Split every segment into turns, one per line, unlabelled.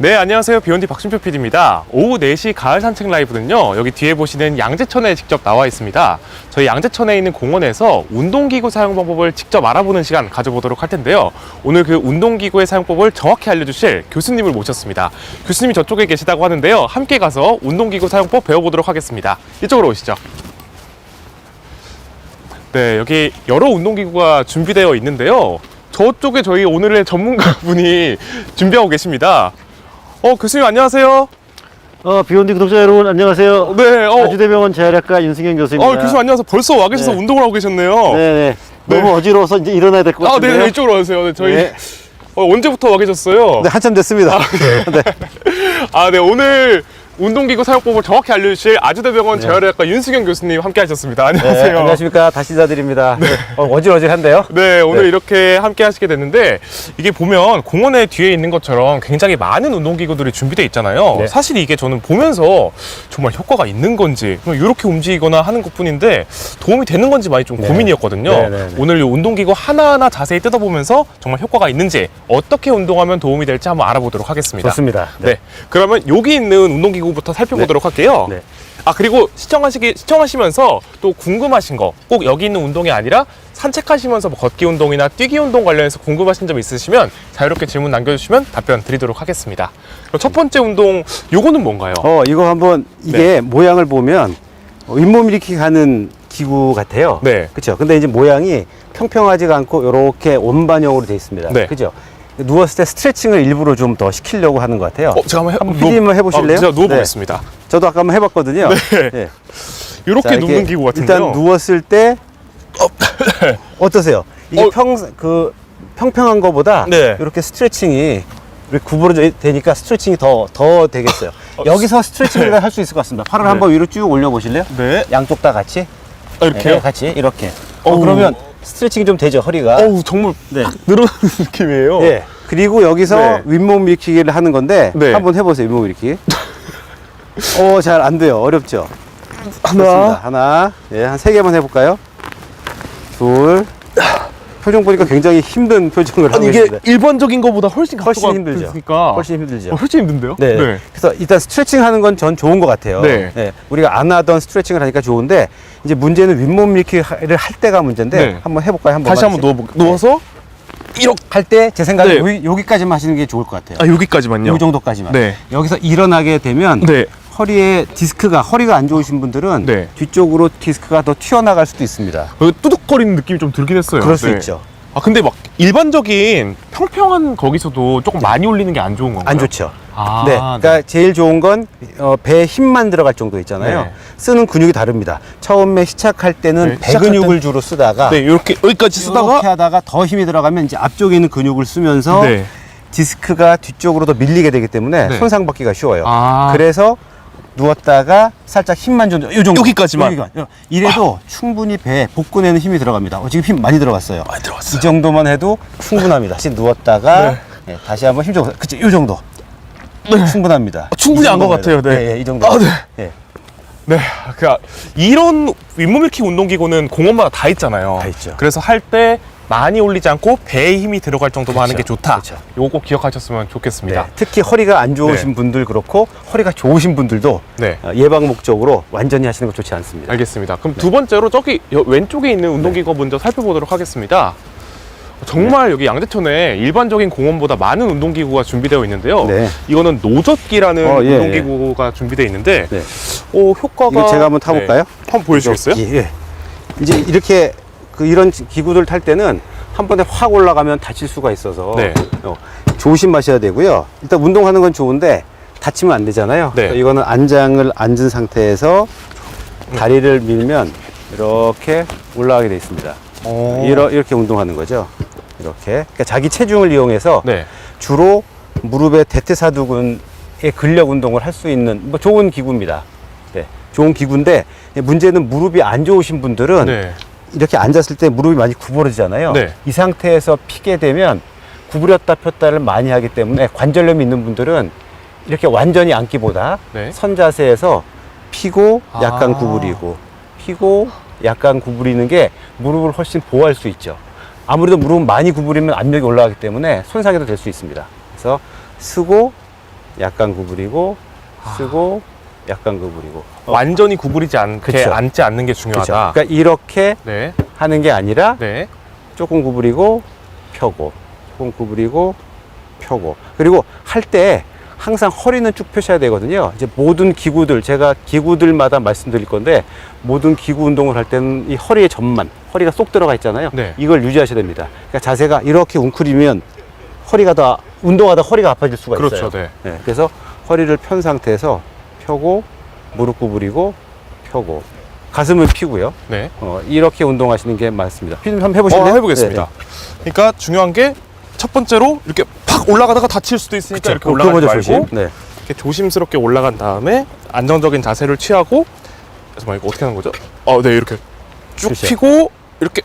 네, 안녕하세요. 비욘디 박준표 PD입니다. 오후 4시 가을 산책 라이브는요, 여기 뒤에 보시는 양재천에 직접 나와 있습니다. 저희 양재천에 있는 공원에서 운동기구 사용 방법을 직접 알아보는 시간 가져보도록 할 텐데요. 오늘 그 운동기구의 사용법을 정확히 알려주실 교수님을 모셨습니다. 교수님이 저쪽에 계시다고 하는데요. 함께 가서 운동기구 사용법 배워보도록 하겠습니다. 이쪽으로 오시죠. 네, 여기 여러 운동기구가 준비되어 있는데요. 저쪽에 저희 오늘의 전문가분이 준비하고 계십니다. 교수님 안녕하세요.
비욘디 구독자 여러분 안녕하세요.
네.
아주대병원 재활학과 윤승현 교수입니다.
교수님 안녕하세요. 벌써 와 계셔서
네.
운동을 하고 계셨네요.
네네. 너무 어지러워서 이제 일어나야 될 것 같은데요.
네, 이쪽으로 오세요. 네, 저희
네.
언제부터 와 계셨어요?
네, 한참 됐습니다. 네.
네, 오늘 운동기구 사용법을 정확히 알려주실 아주대병원 재활의학과 윤승현 교수님 함께 하셨습니다. 안녕하세요.
네, 안녕하십니까. 다시 인사드립니다. 네. 어질어질한데요?
네, 오늘
네.
이렇게 함께 하시게 됐는데, 이게 보면 공원에 뒤에 있는 것처럼 굉장히 많은 운동기구들이 준비되어 있잖아요.
네.
사실 이게 저는 보면서 정말 효과가 있는 건지, 이렇게 움직이거나 하는 것 뿐인데 도움이 되는 건지 많이 좀 고민이었거든요.
네.
오늘 이 운동기구 하나하나 자세히 뜯어보면서 정말 효과가 있는지, 어떻게 운동하면 도움이 될지 한번 알아보도록 하겠습니다.
좋습니다.
네. 그러면 여기 있는 운동기구부터 살펴보도록 할게요.
네.
그리고 시청하시면서 또 궁금하신 거, 꼭 여기 있는 운동이 아니라 산책하시면서 뭐 걷기 운동이나 뛰기 운동 관련해서 궁금하신 점 있으시면 자유롭게 질문 남겨주시면 답변 드리도록 하겠습니다. 그럼 첫 번째 운동, 요거는 뭔가요?
이거 한번, 이게 모양을 보면 윗몸 일으키기 하는 기구 같아요.
네.
그쵸. 근데 이제 모양이 평평하지가 않고 이렇게 원반형으로 되어 있습니다.
네.
그죠. 누웠을 때 스트레칭을 일부러 좀 더 시키려고 하는 것 같아요.
제가
한번 PD님 해보실래요?
제가 누워보겠습니다.
네. 저도 아까 한번 해봤거든요.
네.
네.
이렇게 눕는 기구 같은데요.
일단 누웠을 때 어떠세요? 이게 평평한 거보다
네.
이렇게 스트레칭이 이렇게 구부러져 되니까 스트레칭이 더 되겠어요. 여기서 스트레칭을 할 수 있을 것 같습니다. 팔을
네.
한번 위로 쭉 올려보실래요?
네.
양쪽 다 같이.
이렇게요?
네, 같이 이렇게.
어우.
그러면 스트레칭이 좀 되죠, 허리가.
정말
네.
팍 늘어나는 느낌이에요.
네. 그리고 여기서
네.
윗몸 일으키기를 하는 건데
네.
한번 해보세요, 윗몸 일으키기. 잘 안 돼요. 어렵죠? 하나. 네, 한 3개만 해볼까요? 둘. 표정 보니까 굉장히 힘든 표정을 하고
이게
계신데.
일반적인 것보다 훨씬
힘들죠.
있으니까
훨씬 힘들죠.
훨씬 힘든데요?
네. 그래서 일단 스트레칭 하는 건 전 좋은 것 같아요.
네.
우리가 안 하던 스트레칭을 하니까 좋은데, 이제 문제는 윗몸 일으키기를 할 때가 문제인데,
네.
한번 해볼까요?
다시 한번 누워서
이렇게 할 때 제 생각에
네.
여기까지만 하시는 게 좋을 것 같아요.
여기까지만요?
이 정도까지만.
네.
여기서 일어나게 되면
네.
허리에 허리가 안 좋으신 분들은
네.
뒤쪽으로 디스크가 더 튀어나갈 수도 있습니다.
뚜둑거리는 느낌이 좀 들긴 했어요.
그럴 수
네.
있죠.
근데 막 일반적인 평평한 거기서도 조금 많이 올리는 게 안 좋은 건가요?
안 좋죠.
아,
네. 그러니까 제일 좋은 건 배에 힘만 들어갈 정도 있잖아요.
네.
쓰는 근육이 다릅니다. 처음에 시작할 때는
네,
배
시작할
근육을 주로 쓰다가
네, 이렇게 여기까지 쓰다가
이렇게 하다가 더 힘이 들어가면 이제 앞쪽에 있는 근육을 쓰면서
네.
디스크가 뒤쪽으로 더 밀리게 되기 때문에
네.
손상받기가 쉬워요.
아.
그래서 누웠다가 살짝 힘만 좀 요 정도.
여기까지만.
이래도 충분히 배에 복근에는 힘이 들어갑니다. 지금 힘 많이 들어갔어요.
많이 들어갔어요.
이 정도만 해도 충분합니다. 다시 누웠다가 다시 한번 힘 좀. 그치, 요 정도. 충분합니다.
충분히 한 것 같아요. 네.
네, 이 정도.
네. 네, 이런 윗몸 일으키기 운동기구는 공원마다 다 있잖아요.
다 있죠.
그래서 할 때 많이 올리지 않고 배에 힘이 들어갈 정도만 하는 게 좋다.
그렇죠.
요거 꼭 기억하셨으면 좋겠습니다.
네, 특히 허리가 안 좋으신
네.
분들 그렇고 허리가 좋으신 분들도
네.
예방 목적으로 완전히 하시는 거 좋지 않습니다.
알겠습니다. 그럼 두 번째로 저기 왼쪽에 있는 운동기구 먼저 살펴보도록 하겠습니다. 정말 여기 양재천에 일반적인 공원보다 많은 운동기구가 준비되어 있는데요.
네.
이거는 노젓기라는
예,
운동기구가 준비되어 있는데
네.
효과가
이거 제가 한번 타볼까요?
한번 보여주시겠어요?
예. 이제 이렇게 이런 기구들 탈 때는 한 번에 확 올라가면 다칠 수가 있어서
네.
조심하셔야 되고요. 일단 운동하는 건 좋은데 다치면 안 되잖아요.
네.
이거는 안장을 앉은 상태에서 다리를 밀면 이렇게 올라가게 돼 있습니다. 이렇게 운동하는 거죠. 이렇게. 그러니까 자기 체중을 이용해서
네.
주로 무릎의 대퇴사두근의 근력 운동을 할 수 있는 좋은 기구입니다. 네. 좋은 기구인데 문제는 무릎이 안 좋으신 분들은
네.
이렇게 앉았을 때 무릎이 많이 구부러지잖아요.
네.
이 상태에서 피게 되면 구부렸다 폈다를 많이 하기 때문에 관절염이 있는 분들은 이렇게 완전히 앉기보다
네.
선 자세에서 피고 약간
아.
구부리고 피고 약간 구부리는 게 무릎을 훨씬 보호할 수 있죠. 아무래도 무릎은 많이 구부리면 압력이 올라가기 때문에 손상이 될 수 있습니다. 그래서 쓰고 약간 구부리고 쓰고 약간 구부리고.
완전히 구부리지 않게
그쵸.
앉지 않는 게 중요하다.
그러니까 이렇게
네.
하는 게 아니라
네.
조금 구부리고 펴고 조금 구부리고 펴고. 그리고 할 때 항상 허리는 쭉 펴셔야 되거든요. 이제 모든 기구들, 제가 기구들마다 말씀드릴 건데, 모든 기구 운동을 할 때는 이 허리의 전만, 허리가 쏙 들어가 있잖아요.
네.
이걸 유지하셔야 됩니다. 그러니까 자세가 이렇게 웅크리면 허리가 더, 운동하다 허리가 아파질 수가 있어요.
그렇죠. 네.
네, 그래서 허리를 편 상태에서 펴고, 무릎 구부리고, 펴고, 가슴은 피고요.
네.
이렇게 운동하시는 게 맞습니다. 피디님 한번 해보실래요?
해보겠습니다. 그러니까 중요한 게 첫 번째로 이렇게 팍 올라가다가 다칠 수도 있으니까 이렇게 올라가지 말고
조심. 네.
이렇게 조심스럽게 올라간 다음에 안정적인 자세를 취하고. 그래서 이거 어떻게 하는 거죠? 네, 이렇게 쭉
그렇죠.
피고 이렇게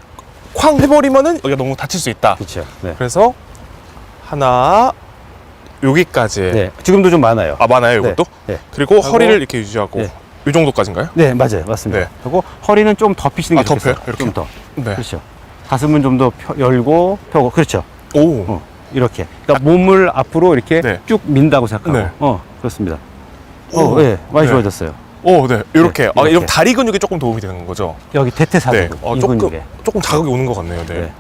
쾅 해버리면은 여기가 너무 다칠 수 있다.
그렇죠. 네.
그래서 하나 여기까지.
네. 지금도 좀 많아요.
많아요 이것도.
네.
그리고
하고,
허리를 이렇게 유지하고
네.
이 정도까지인가요?
네, 맞아요. 맞습니다.
네.
그리고 허리는 좀 더 피시는 게
더
좋겠어요.
펴요? 이렇게?
좀 더.
네.
그렇죠. 가슴은 좀 더 열고 펴고. 그렇죠.
오.
이렇게. 그러니까 몸을 앞으로 이렇게
네.
쭉 민다고 생각하고.
네.
그렇습니다.
오.
네. 많이
네.
좋아졌어요.
네. 이렇게.
네,
이런
이렇게.
다리 근육에 조금 도움이 되는 거죠.
여기 대퇴사두근. 이
조금
근육에.
조금 자극이 오는 것 같네요. 네.
네.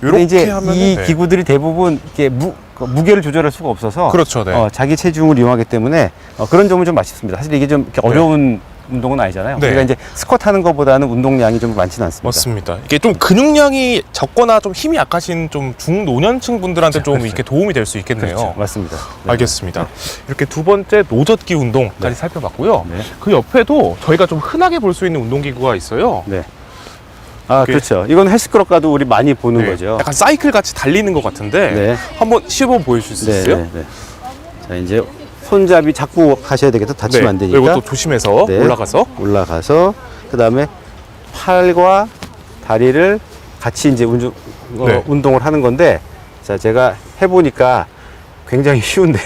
이렇게
근데 이제
하면은
이
네.
기구들이 대부분 이렇게 무게를 조절할 수가 없어서
그렇죠. 네.
자기 체중을 이용하기 때문에 그런 점은 좀 아쉽습니다. 사실 이게 좀 이렇게
네.
어려운 운동은 아니잖아요.
네.
우리가 이제 스쿼트 하는 것보다는 운동량이 좀 많지는 않습니다.
맞습니다. 이게 좀 근육량이 적거나 좀 힘이 약하신 좀 중노년층 분들한테 좀
그렇죠.
이렇게 도움이 될 수 있겠네요.
그렇죠. 맞습니다. 네.
알겠습니다. 이렇게 두 번째 노젓기 운동까지
네.
살펴봤고요.
네.
그 옆에도 저희가 좀 흔하게 볼 수 있는 운동기구가 있어요.
네.
이게-
그렇죠. 이건 헬스클럽 가도 우리 많이 보는
네.
거죠.
약간 사이클 같이 달리는 것 같은데
네.
한번 시범 보여주실 수 있어요?
네. 자, 이제 손잡이 잡고 가셔야 되겠다. 다치면 안 되니까.
이것도 조심해서
네.
올라가서
그 다음에 팔과 다리를 같이 이제
네.
운동을 하는 건데, 자, 제가 해보니까 굉장히 쉬운데요.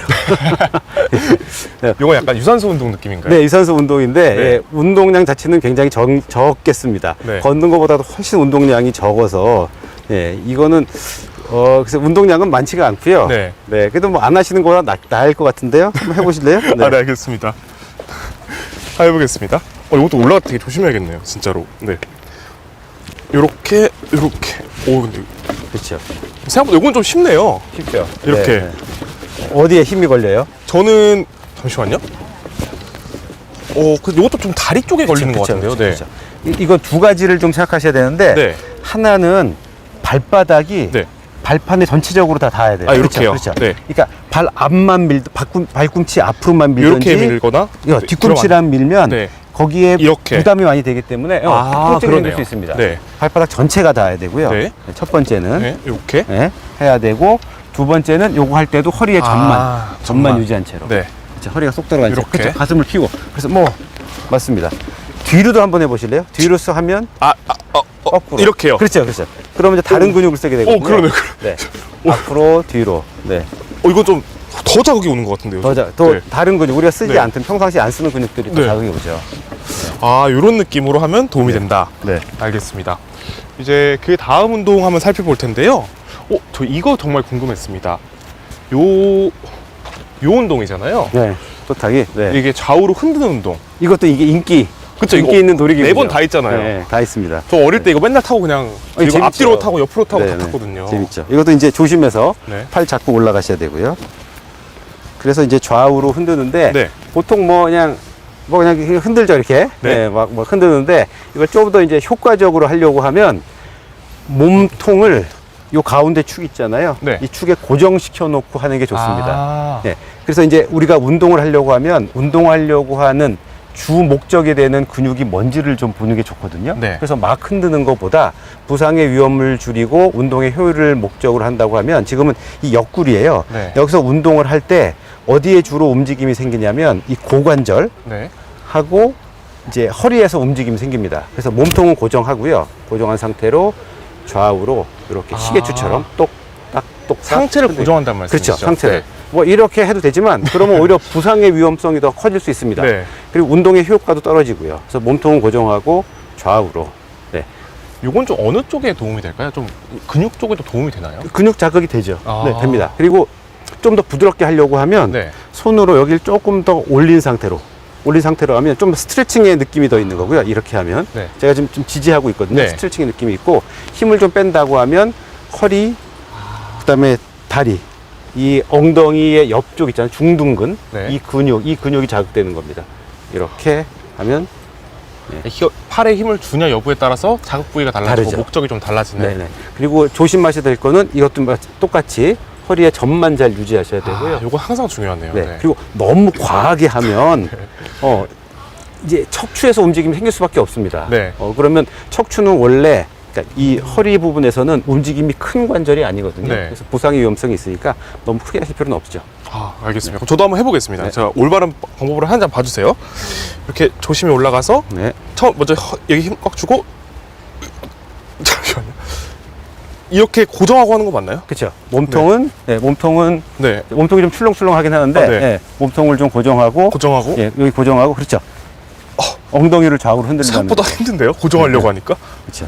이건 약간 유산소 운동 느낌인가요?
네, 유산소 운동인데,
네.
예, 운동량 자체는 굉장히 적겠습니다.
네.
걷는 것보다도 훨씬 운동량이 적어서, 예, 이거는, 그래서 운동량은 많지가 않고요.
네.
그래도 뭐 안 하시는 거라 나을 것 같은데요? 한번 해보실래요?
네, 알겠습니다. 해보겠습니다. 이것도 올라가 되게 조심해야겠네요, 진짜로. 네. 요렇게. 오, 근데
그렇죠.
생각보다 이건 좀 쉽네요.
쉽죠.
이렇게.
어디에 힘이 걸려요?
저는 잠시만요. 근데 이것도 좀 다리 쪽에 걸리는 것
그쵸,
같은데요.
그쵸,
네.
그쵸. 이건 두 가지를 좀 생각하셔야 되는데,
네.
하나는 발바닥이
네.
발판에 전체적으로 다 닿아야 돼요.
이렇게요.
그렇죠.
네.
그러니까 발 앞만 발꿈치 앞으로만 밀든지,
이렇게 밀거나
뒤꿈치랑 밀면
네.
거기에
이렇게.
부담이 많이 되기 때문에 통증이 생길
그러네요.
수 있습니다.
네.
발바닥 전체가 닿아야 되고요.
네.
첫 번째는
네. 이렇게.
해야 되고, 두 번째는 요거 할 때도 허리의 전만
전만.
유지한 채로.
네.
그렇죠. 허리가 쏙 들어간 채로.
이렇게.
그렇죠. 가슴을 펴고. 그래서 맞습니다. 뒤로도 한번 해보실래요? 뒤로서 하면 거꾸로.
이렇게요.
그렇죠. 그러면 이제 다른 근육을 쓰게 되거든요.
그러네.
네. 앞으로 뒤로. 네.
이건 좀 더 자극이 오는 것 같은데요.
또
네.
다른 근육, 우리가 쓰지
네.
않던 평상시에 안 쓰는 근육들이 또
네.
자극이 오죠.
이런 느낌으로 하면 도움이 된다.
네.
알겠습니다. 이제 그 다음 운동 한번 살펴볼 텐데요. 저 이거 정말 궁금했습니다. 요 운동이잖아요.
네. 토탁이. 네.
이게 좌우로 흔드는 운동.
이것도 이게 인기
그쵸,
인기
이거
있는 놀이기구죠.
4번 다 있잖아요.
네, 다 있습니다.
저 어릴 때 이거 맨날 타고 그냥 그리고
재밌죠.
앞뒤로 타고 옆으로 타고
네,
다
네.
탔거든요.
재밌죠. 이것도 이제 조심해서
네.
팔 잡고 올라가셔야 되고요. 그래서 이제 좌우로 흔드는데,
네.
보통 그냥 흔들죠, 이렇게.
네.
막 흔드는데, 이걸 좀 더 이제 효과적으로 하려고 하면 몸통을 요 가운데 축 있잖아요.
네.
이 축에 고정시켜 놓고 하는 게 좋습니다.
아.
네. 그래서 이제 우리가 운동을 하려고 하면 운동하려고 하는 주 목적이 되는 근육이 뭔지를 좀 보는 게 좋거든요.
네.
그래서 막 흔드는 것보다 부상의 위험을 줄이고 운동의 효율을 목적으로 한다고 하면, 지금은 이 옆구리예요.
네.
여기서 운동을 할 때 어디에 주로 움직임이 생기냐면 이 고관절
네.
하고 이제 허리에서 움직임이 생깁니다. 그래서 몸통은 고정하고요. 고정한 상태로 좌우로 이렇게 시계추처럼 똑딱
상체를 고정한다는 말씀이시죠?
그렇죠. 상체를.
네.
이렇게 해도 되지만, 그러면 오히려 부상의 위험성이 더 커질 수 있습니다.
네.
그리고 운동의 효과도 떨어지고요. 그래서 몸통은 고정하고 좌우로. 네.
이건 좀 어느 쪽에 도움이 될까요? 좀 근육 쪽에도 도움이 되나요?
근육 자극이 되죠.
아.
네, 됩니다. 그리고 좀 더 부드럽게 하려고 하면
네.
손으로 여기를 조금 더 올린 상태로 하면 좀 스트레칭의 느낌이 더 있는 거고요. 이렇게 하면
네.
제가 지금 좀 지지하고 있거든요.
네.
스트레칭의 느낌이 있고 힘을 좀 뺀다고 하면 허리, 그다음에 다리, 이 엉덩이의 옆쪽 있잖아요. 중둔근,
네.
이 근육이 자극되는 겁니다. 이렇게 하면
팔에 힘을 주냐 여부에 따라서 자극 부위가 달라지고
다르죠.
목적이 좀 달라지네.
네네. 그리고 조심하셔야 될 거는 이것도 똑같이 허리의 점만 잘 유지하셔야 되고요.
이거 항상 중요하네요.
네.
네.
그리고 너무 과하게 하면 이제 척추에서 움직임이 생길 수밖에 없습니다.
네.
그러면 척추는 원래 그러니까 이 허리 부분에서는 움직임이 큰 관절이 아니거든요.
네.
그래서 부상의 위험성이 있으니까 너무 크게 하실 필요는 없죠.
알겠습니다. 그럼 저도 한번 해보겠습니다.
네.
제가 올바른 방법으로 한 장 봐주세요. 이렇게 조심히 올라가서
네.
먼저 여기 힘 꽉 주고 잠시만요. 이렇게 고정하고 하는 거 맞나요?
그렇죠. 몸통은 몸통이
네.
좀 출렁출렁하긴 하는데
네.
예, 몸통을 좀 고정하고
고정하고
예, 여기 고정하고 그렇죠. 엉덩이를 좌우로 흔들다는
생각보다 힘든데요? 고정하려고
네.
하니까.
그렇죠.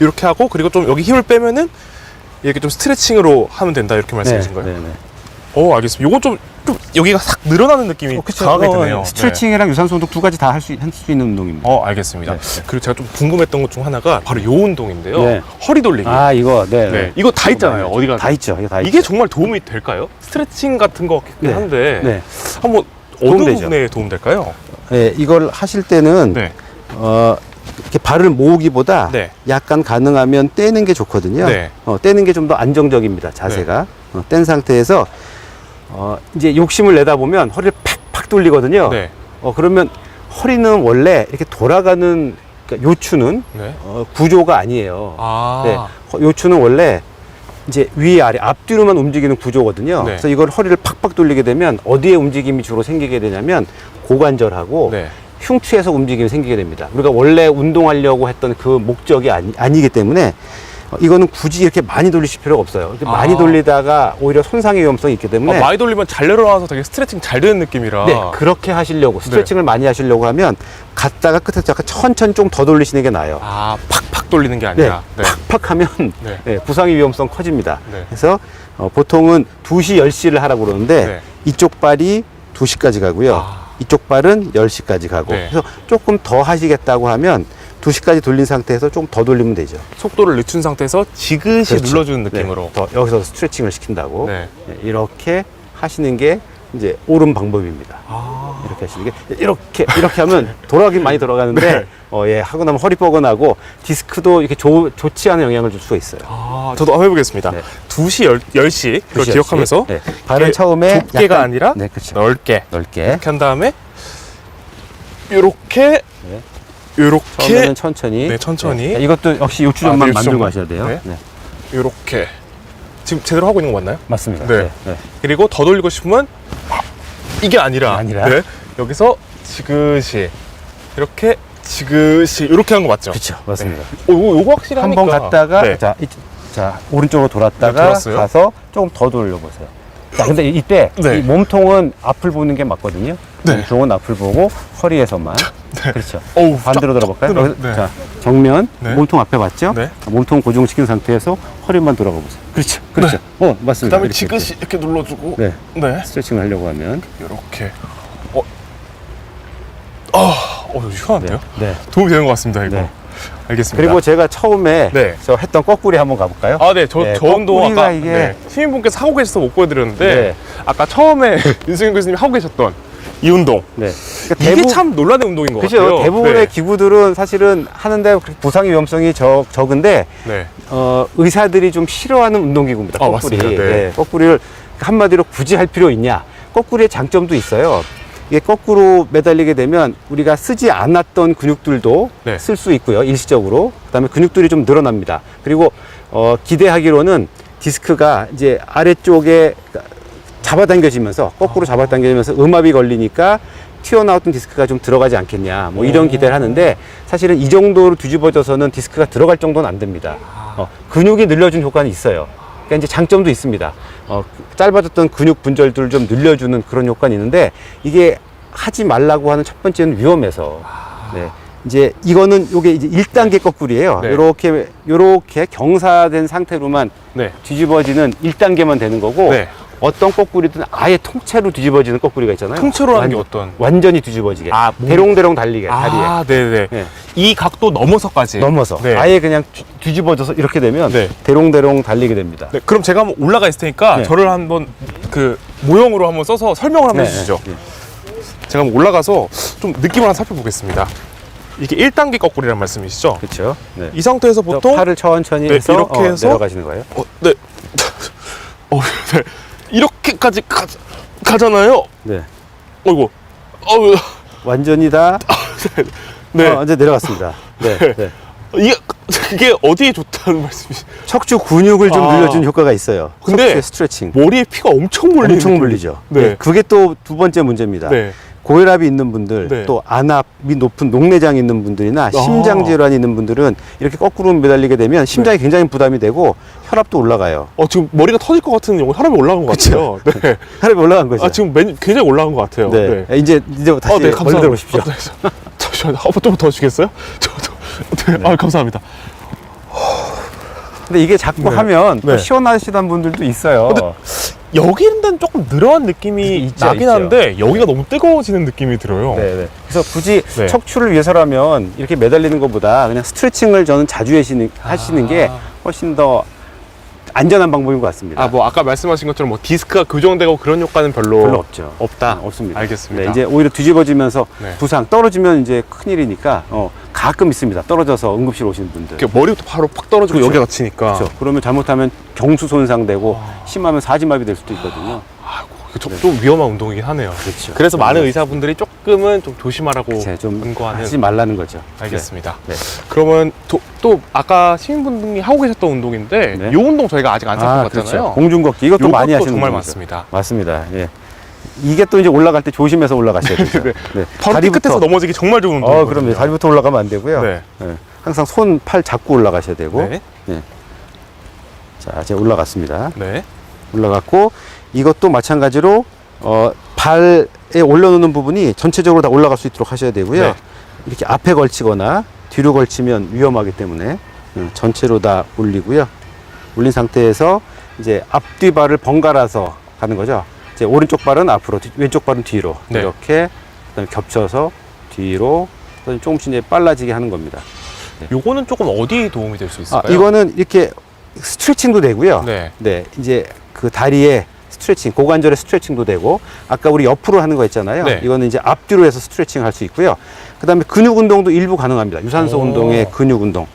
이렇게 하고 그리고 좀 여기 힘을 빼면은 이렇게 좀 스트레칭으로 하면 된다 이렇게 말씀하신 거예요?
네.
알겠습니다. 요건 좀 여기가 싹 늘어나는 느낌이
그쵸.
강하게 드네요.
스트레칭이랑 유산소 운동 두 가지 다 할 수 있는 운동입니다.
알겠습니다.
네.
그리고 제가 좀 궁금했던 것 중 하나가 바로 요 운동인데요.
네.
허리 돌리기.
이거
네. 이거 다 있잖아요. 어디가
다 있죠. 이거 다
이게
있죠.
정말 도움이 될까요? 스트레칭 같은 거 같긴
네.
한데
네.
한번 어느
도움되죠.
부분에 도움 될까요?
네, 이걸 하실 때는
네.
이렇게 발을 모으기보다
네.
약간 가능하면 떼는 게 좋거든요.
네.
떼는 게 좀 더 안정적입니다. 자세가. 뗀 상태에서 이제 욕심을 내다 보면 허리를 팍팍 돌리거든요.
네.
그러면 허리는 원래 이렇게 돌아가는 그러니까 요추는
네.
구조가 아니에요. 네. 요추는 원래 이제 위아래 앞뒤로만 움직이는 구조거든요.
네.
그래서 이걸 허리를 팍팍 돌리게 되면 어디에 움직임이 주로 생기게 되냐면 고관절하고
네.
흉추에서 움직임이 생기게 됩니다. 우리가 원래 운동하려고 했던 그 목적이 아니기 때문에 이거는 굳이 이렇게 많이 돌리실 필요가 없어요. 이렇게 많이 돌리다가 오히려 손상의 위험성이 있기 때문에
많이 돌리면 잘 내려놔서 되게 스트레칭 잘 되는 느낌이라.
네, 그렇게 하시려고 스트레칭을 많이 하시려고 하면 갔다가 끝에 약간 천천히 좀 더 돌리시는 게 나아요.
팍팍 돌리는 게 아니라.
네, 팍팍 하면
네.
부상의 위험성 커집니다.
네.
그래서 보통은 2시, 10시를 하라고 그러는데
네.
이쪽 발이 2시까지 가고요. 이쪽 발은 10시까지 가고.
네.
그래서 조금 더 하시겠다고 하면 2시까지 돌린 상태에서 좀 더 돌리면 되죠.
속도를 늦춘 상태에서 지그시
그렇죠.
눌러주는 느낌으로.
더 여기서 스트레칭을 시킨다고.
네.
이렇게 하시는 게 이제 옳은 방법입니다. 이렇게 하시는 게 이렇게 하면 돌아가긴 많이 돌아가는데
네.
하고 나면 허리 뻐근하고 디스크도 이렇게 좋지 않은 영향을 줄 수가 있어요.
저도 한번 해보겠습니다.
네.
2시, 10시 그걸
2시,
기억하면서
네. 발은 처음에
좁게가
약간,
아니라
네, 그렇죠.
넓게
넓게
이렇게 한 다음에 요렇게
네.
요렇게
처음에는 천천히.
네, 천천히.
네. 이것도 역시 요추점만
네,
만들고
요추점만.
하셔야 돼요.
네.
네.
요렇게 지금 제대로 하고 있는 거 맞나요?
맞습니다.
네.
네.
그리고 더 돌리고 싶으면 이게 아니라,
아니라.
여기서 지그시 이렇게 지그시 이렇게 한 거 맞죠?
그렇죠. 맞습니다.
요거 확실히
한
하니까
번 갔다가
네.
자 오른쪽으로
네,
돌았다가
돌았어요.
가서 조금 더 돌려보세요. 자 근데 이때
네.
이 몸통은 앞을 보는 게 맞거든요.
네.
몸통은 앞을 보고 허리에서만. 그렇죠.
어우,
반대로 돌아볼까요?
쫙
여기서
네.
자 정면
네.
몸통 앞에 맞죠?
네.
몸통 고정시킨 상태에서 허리만 돌아가 보세요. 그렇죠. 그렇죠. 맞습니다.
그다음에
이렇게,
지그시 이렇게 눌러주고
네.
네.
스트레칭을 하려고 하면
이렇게 시원한데요?
네.
도움이 되는 것 같습니다, 이거.
네.
알겠습니다.
그리고 제가 처음에
네.
저 했던 거꾸리 한번 가볼까요?
네, 저 운동
거꾸리가
아까
이게
시민분께서 하고 계셔서 못 보여드렸는데
네.
아까 처음에 윤승현 교수님이 하고 계셨던 이 운동
네. 그러니까
이게 참 논란의 운동인 것
그죠.
같아요.
대부분의
네.
기구들은 사실은 하는데 부상의 위험성이 적은데
네.
의사들이 좀 싫어하는 운동기구입니다. 거꾸리.
맞습니다. 네.
거꾸리를 한마디로 굳이 할 필요 있냐? 거꾸리의 장점도 있어요. 이게 거꾸로 매달리게 되면 우리가 쓰지 않았던 근육들도
네.
쓸 수 있고요. 일시적으로. 그다음에 근육들이 좀 늘어납니다. 그리고 기대하기로는 디스크가 이제 아래쪽에 잡아당겨지면서 거꾸로 잡아당겨지면서 음압이 걸리니까 튀어나왔던 디스크가 좀 들어가지 않겠냐 뭐 이런 기대를 하는데 사실은 이 정도로 뒤집어져서는 디스크가 들어갈 정도는 안 됩니다. 근육이 늘려준 효과는 있어요. 그러니까 이제 장점도 있습니다. 짧아졌던 근육 분절들을 좀 늘려주는 그런 효과는 있는데 이게 하지 말라고 하는 첫 번째는 위험해서 네. 이제 이거는 요게 이제 1단계 거꾸리예요.
네.
요렇게 경사된 상태로만
네.
뒤집어지는 1단계만 되는 거고
네.
어떤 거꾸리든 아예 통째로 뒤집어지는 거꾸리가 있잖아요.
통째로 하는 게 어떤?
완전히 뒤집어지게.
아,
대롱대롱 달리게 다리에.
아, 네네.
네.
이 각도 넘어서까지.
넘어서
네.
아예 그냥 뒤집어져서 이렇게 되면
네.
대롱대롱 달리게 됩니다.
네, 그럼 제가 한번 올라가 있을 테니까
네.
저를 한번 그 모형으로 한번 써서 설명을 한번
네,
해주시죠.
네.
제가 한번 올라가서 좀 느낌을 한번 살펴보겠습니다. 이게 1단계 거꾸리란 말씀이시죠?
그렇죠. 네.
이 상태에서 보통
팔을 천천히
네,
해서,
이렇게 해서
내려가시는 거예요.
네. 네. 이렇게까지 가잖아요.
네.
어이구. 어우.
완전히 다
네.
완전 내려갔습니다. 네. 네.
이게 어디에 좋다는 말씀이시죠?
척추 근육을 좀
아.
늘려주는 효과가 있어요.
근데
척추의 스트레칭.
머리에 피가 엄청 몰리는
엄청
느낌이-
물리죠.
네.
그게 또 두 번째 문제입니다.
네.
고혈압이 있는 분들,
네.
또 안압이 높은 녹내장이 있는 분들이나 심장 질환이 있는 분들은 이렇게 거꾸로 매달리게 되면 심장이 굉장히 부담이 되고 혈압도 올라가요.
지금 머리가 터질 것 같은 혈압이 올라간 것 같아요. 네.
혈압이 올라간 거죠.
지금 굉장히 올라간 것 같아요.
네. 이제 다시
네,
원래
감사합니다.
들어오십시오.
잠시만요. 좀 더 주겠어요? 네. 감사합니다.
근데 이게 자꾸
네.
하면 또
네.
시원하시던 분들도 있어요.
여기는 조금 늘어난 느낌이
있죠,
나긴
있죠.
한데 여기가 너무 뜨거워지는 느낌이 들어요.
네. 그래서 굳이
네.
척추를 위해서라면 이렇게 매달리는 것보다 그냥 스트레칭을 저는 자주 하시는 게 훨씬 더 안전한 방법인 것 같습니다.
아까 말씀하신 것처럼 뭐 디스크가 교정되고 그런 효과는 별로
없죠.
없다.
없습니다.
알겠습니다.
네, 이제 오히려 뒤집어지면서
네.
부상 떨어지면 이제 큰일이니까 가끔 있습니다. 떨어져서 응급실 오시는 분들.
이렇게 머리부터 바로 팍 떨어지고
그렇죠.
여기가 다치니까.
그렇죠. 그러면 잘못하면 경수 손상되고 심하면 사지마비 될 수도 있거든요.
이거 좀 위험한 운동이긴 하네요.
그렇죠.
그래서 많은 의사분들이 조금은 좀 조심하라고
좀
권고하는.
하지 말라는 거죠.
알겠습니다.
네.
그러면 또 아까 시민분들이 하고 계셨던 운동인데
네.
이 운동 저희가 아직 안 살펴봤잖아요.
그렇죠. 공중걷기 이것도 많이 하시는
정말
분이죠.
많습니다.
맞습니다. 예. 이게 또 이제 올라갈 때 조심해서 올라가셔야 되죠.
네.
네.
바로 끝에서 넘어지기 정말 좋은 운동이거든요.
그럼요. 다리부터 올라가면 안 되고요.
네.
예. 항상 손, 팔 잡고 올라가셔야 되고.
네.
자, 제가 올라갔습니다.
네.
올라갔고 이것도 마찬가지로 발에 올려놓는 부분이 전체적으로 다 올라갈 수 있도록 하셔야 되고요.
네.
이렇게 앞에 걸치거나 뒤로 걸치면 위험하기 때문에 전체로 다 올리고요. 올린 상태에서 이제 앞뒤 발을 번갈아서 가는 거죠. 이제 오른쪽 발은 앞으로, 왼쪽 발은 뒤로
네.
이렇게 그다음에 겹쳐서 뒤로 조금씩 이제 빨라지게 하는 겁니다.
요거는 조금 어디에 도움이 될 수 있을까요?
이거는 이렇게 스트레칭도 되고요.
네.
이제 그 다리에 스트레칭, 고관절의 스트레칭도 되고, 아까 우리 옆으로 하는 거 있잖아요.
네.
이거는 이제 앞뒤로 해서 스트레칭 할 수 있고요. 그 다음에 근육 운동도 일부 가능합니다. 유산소
오.
운동의 근육 운동.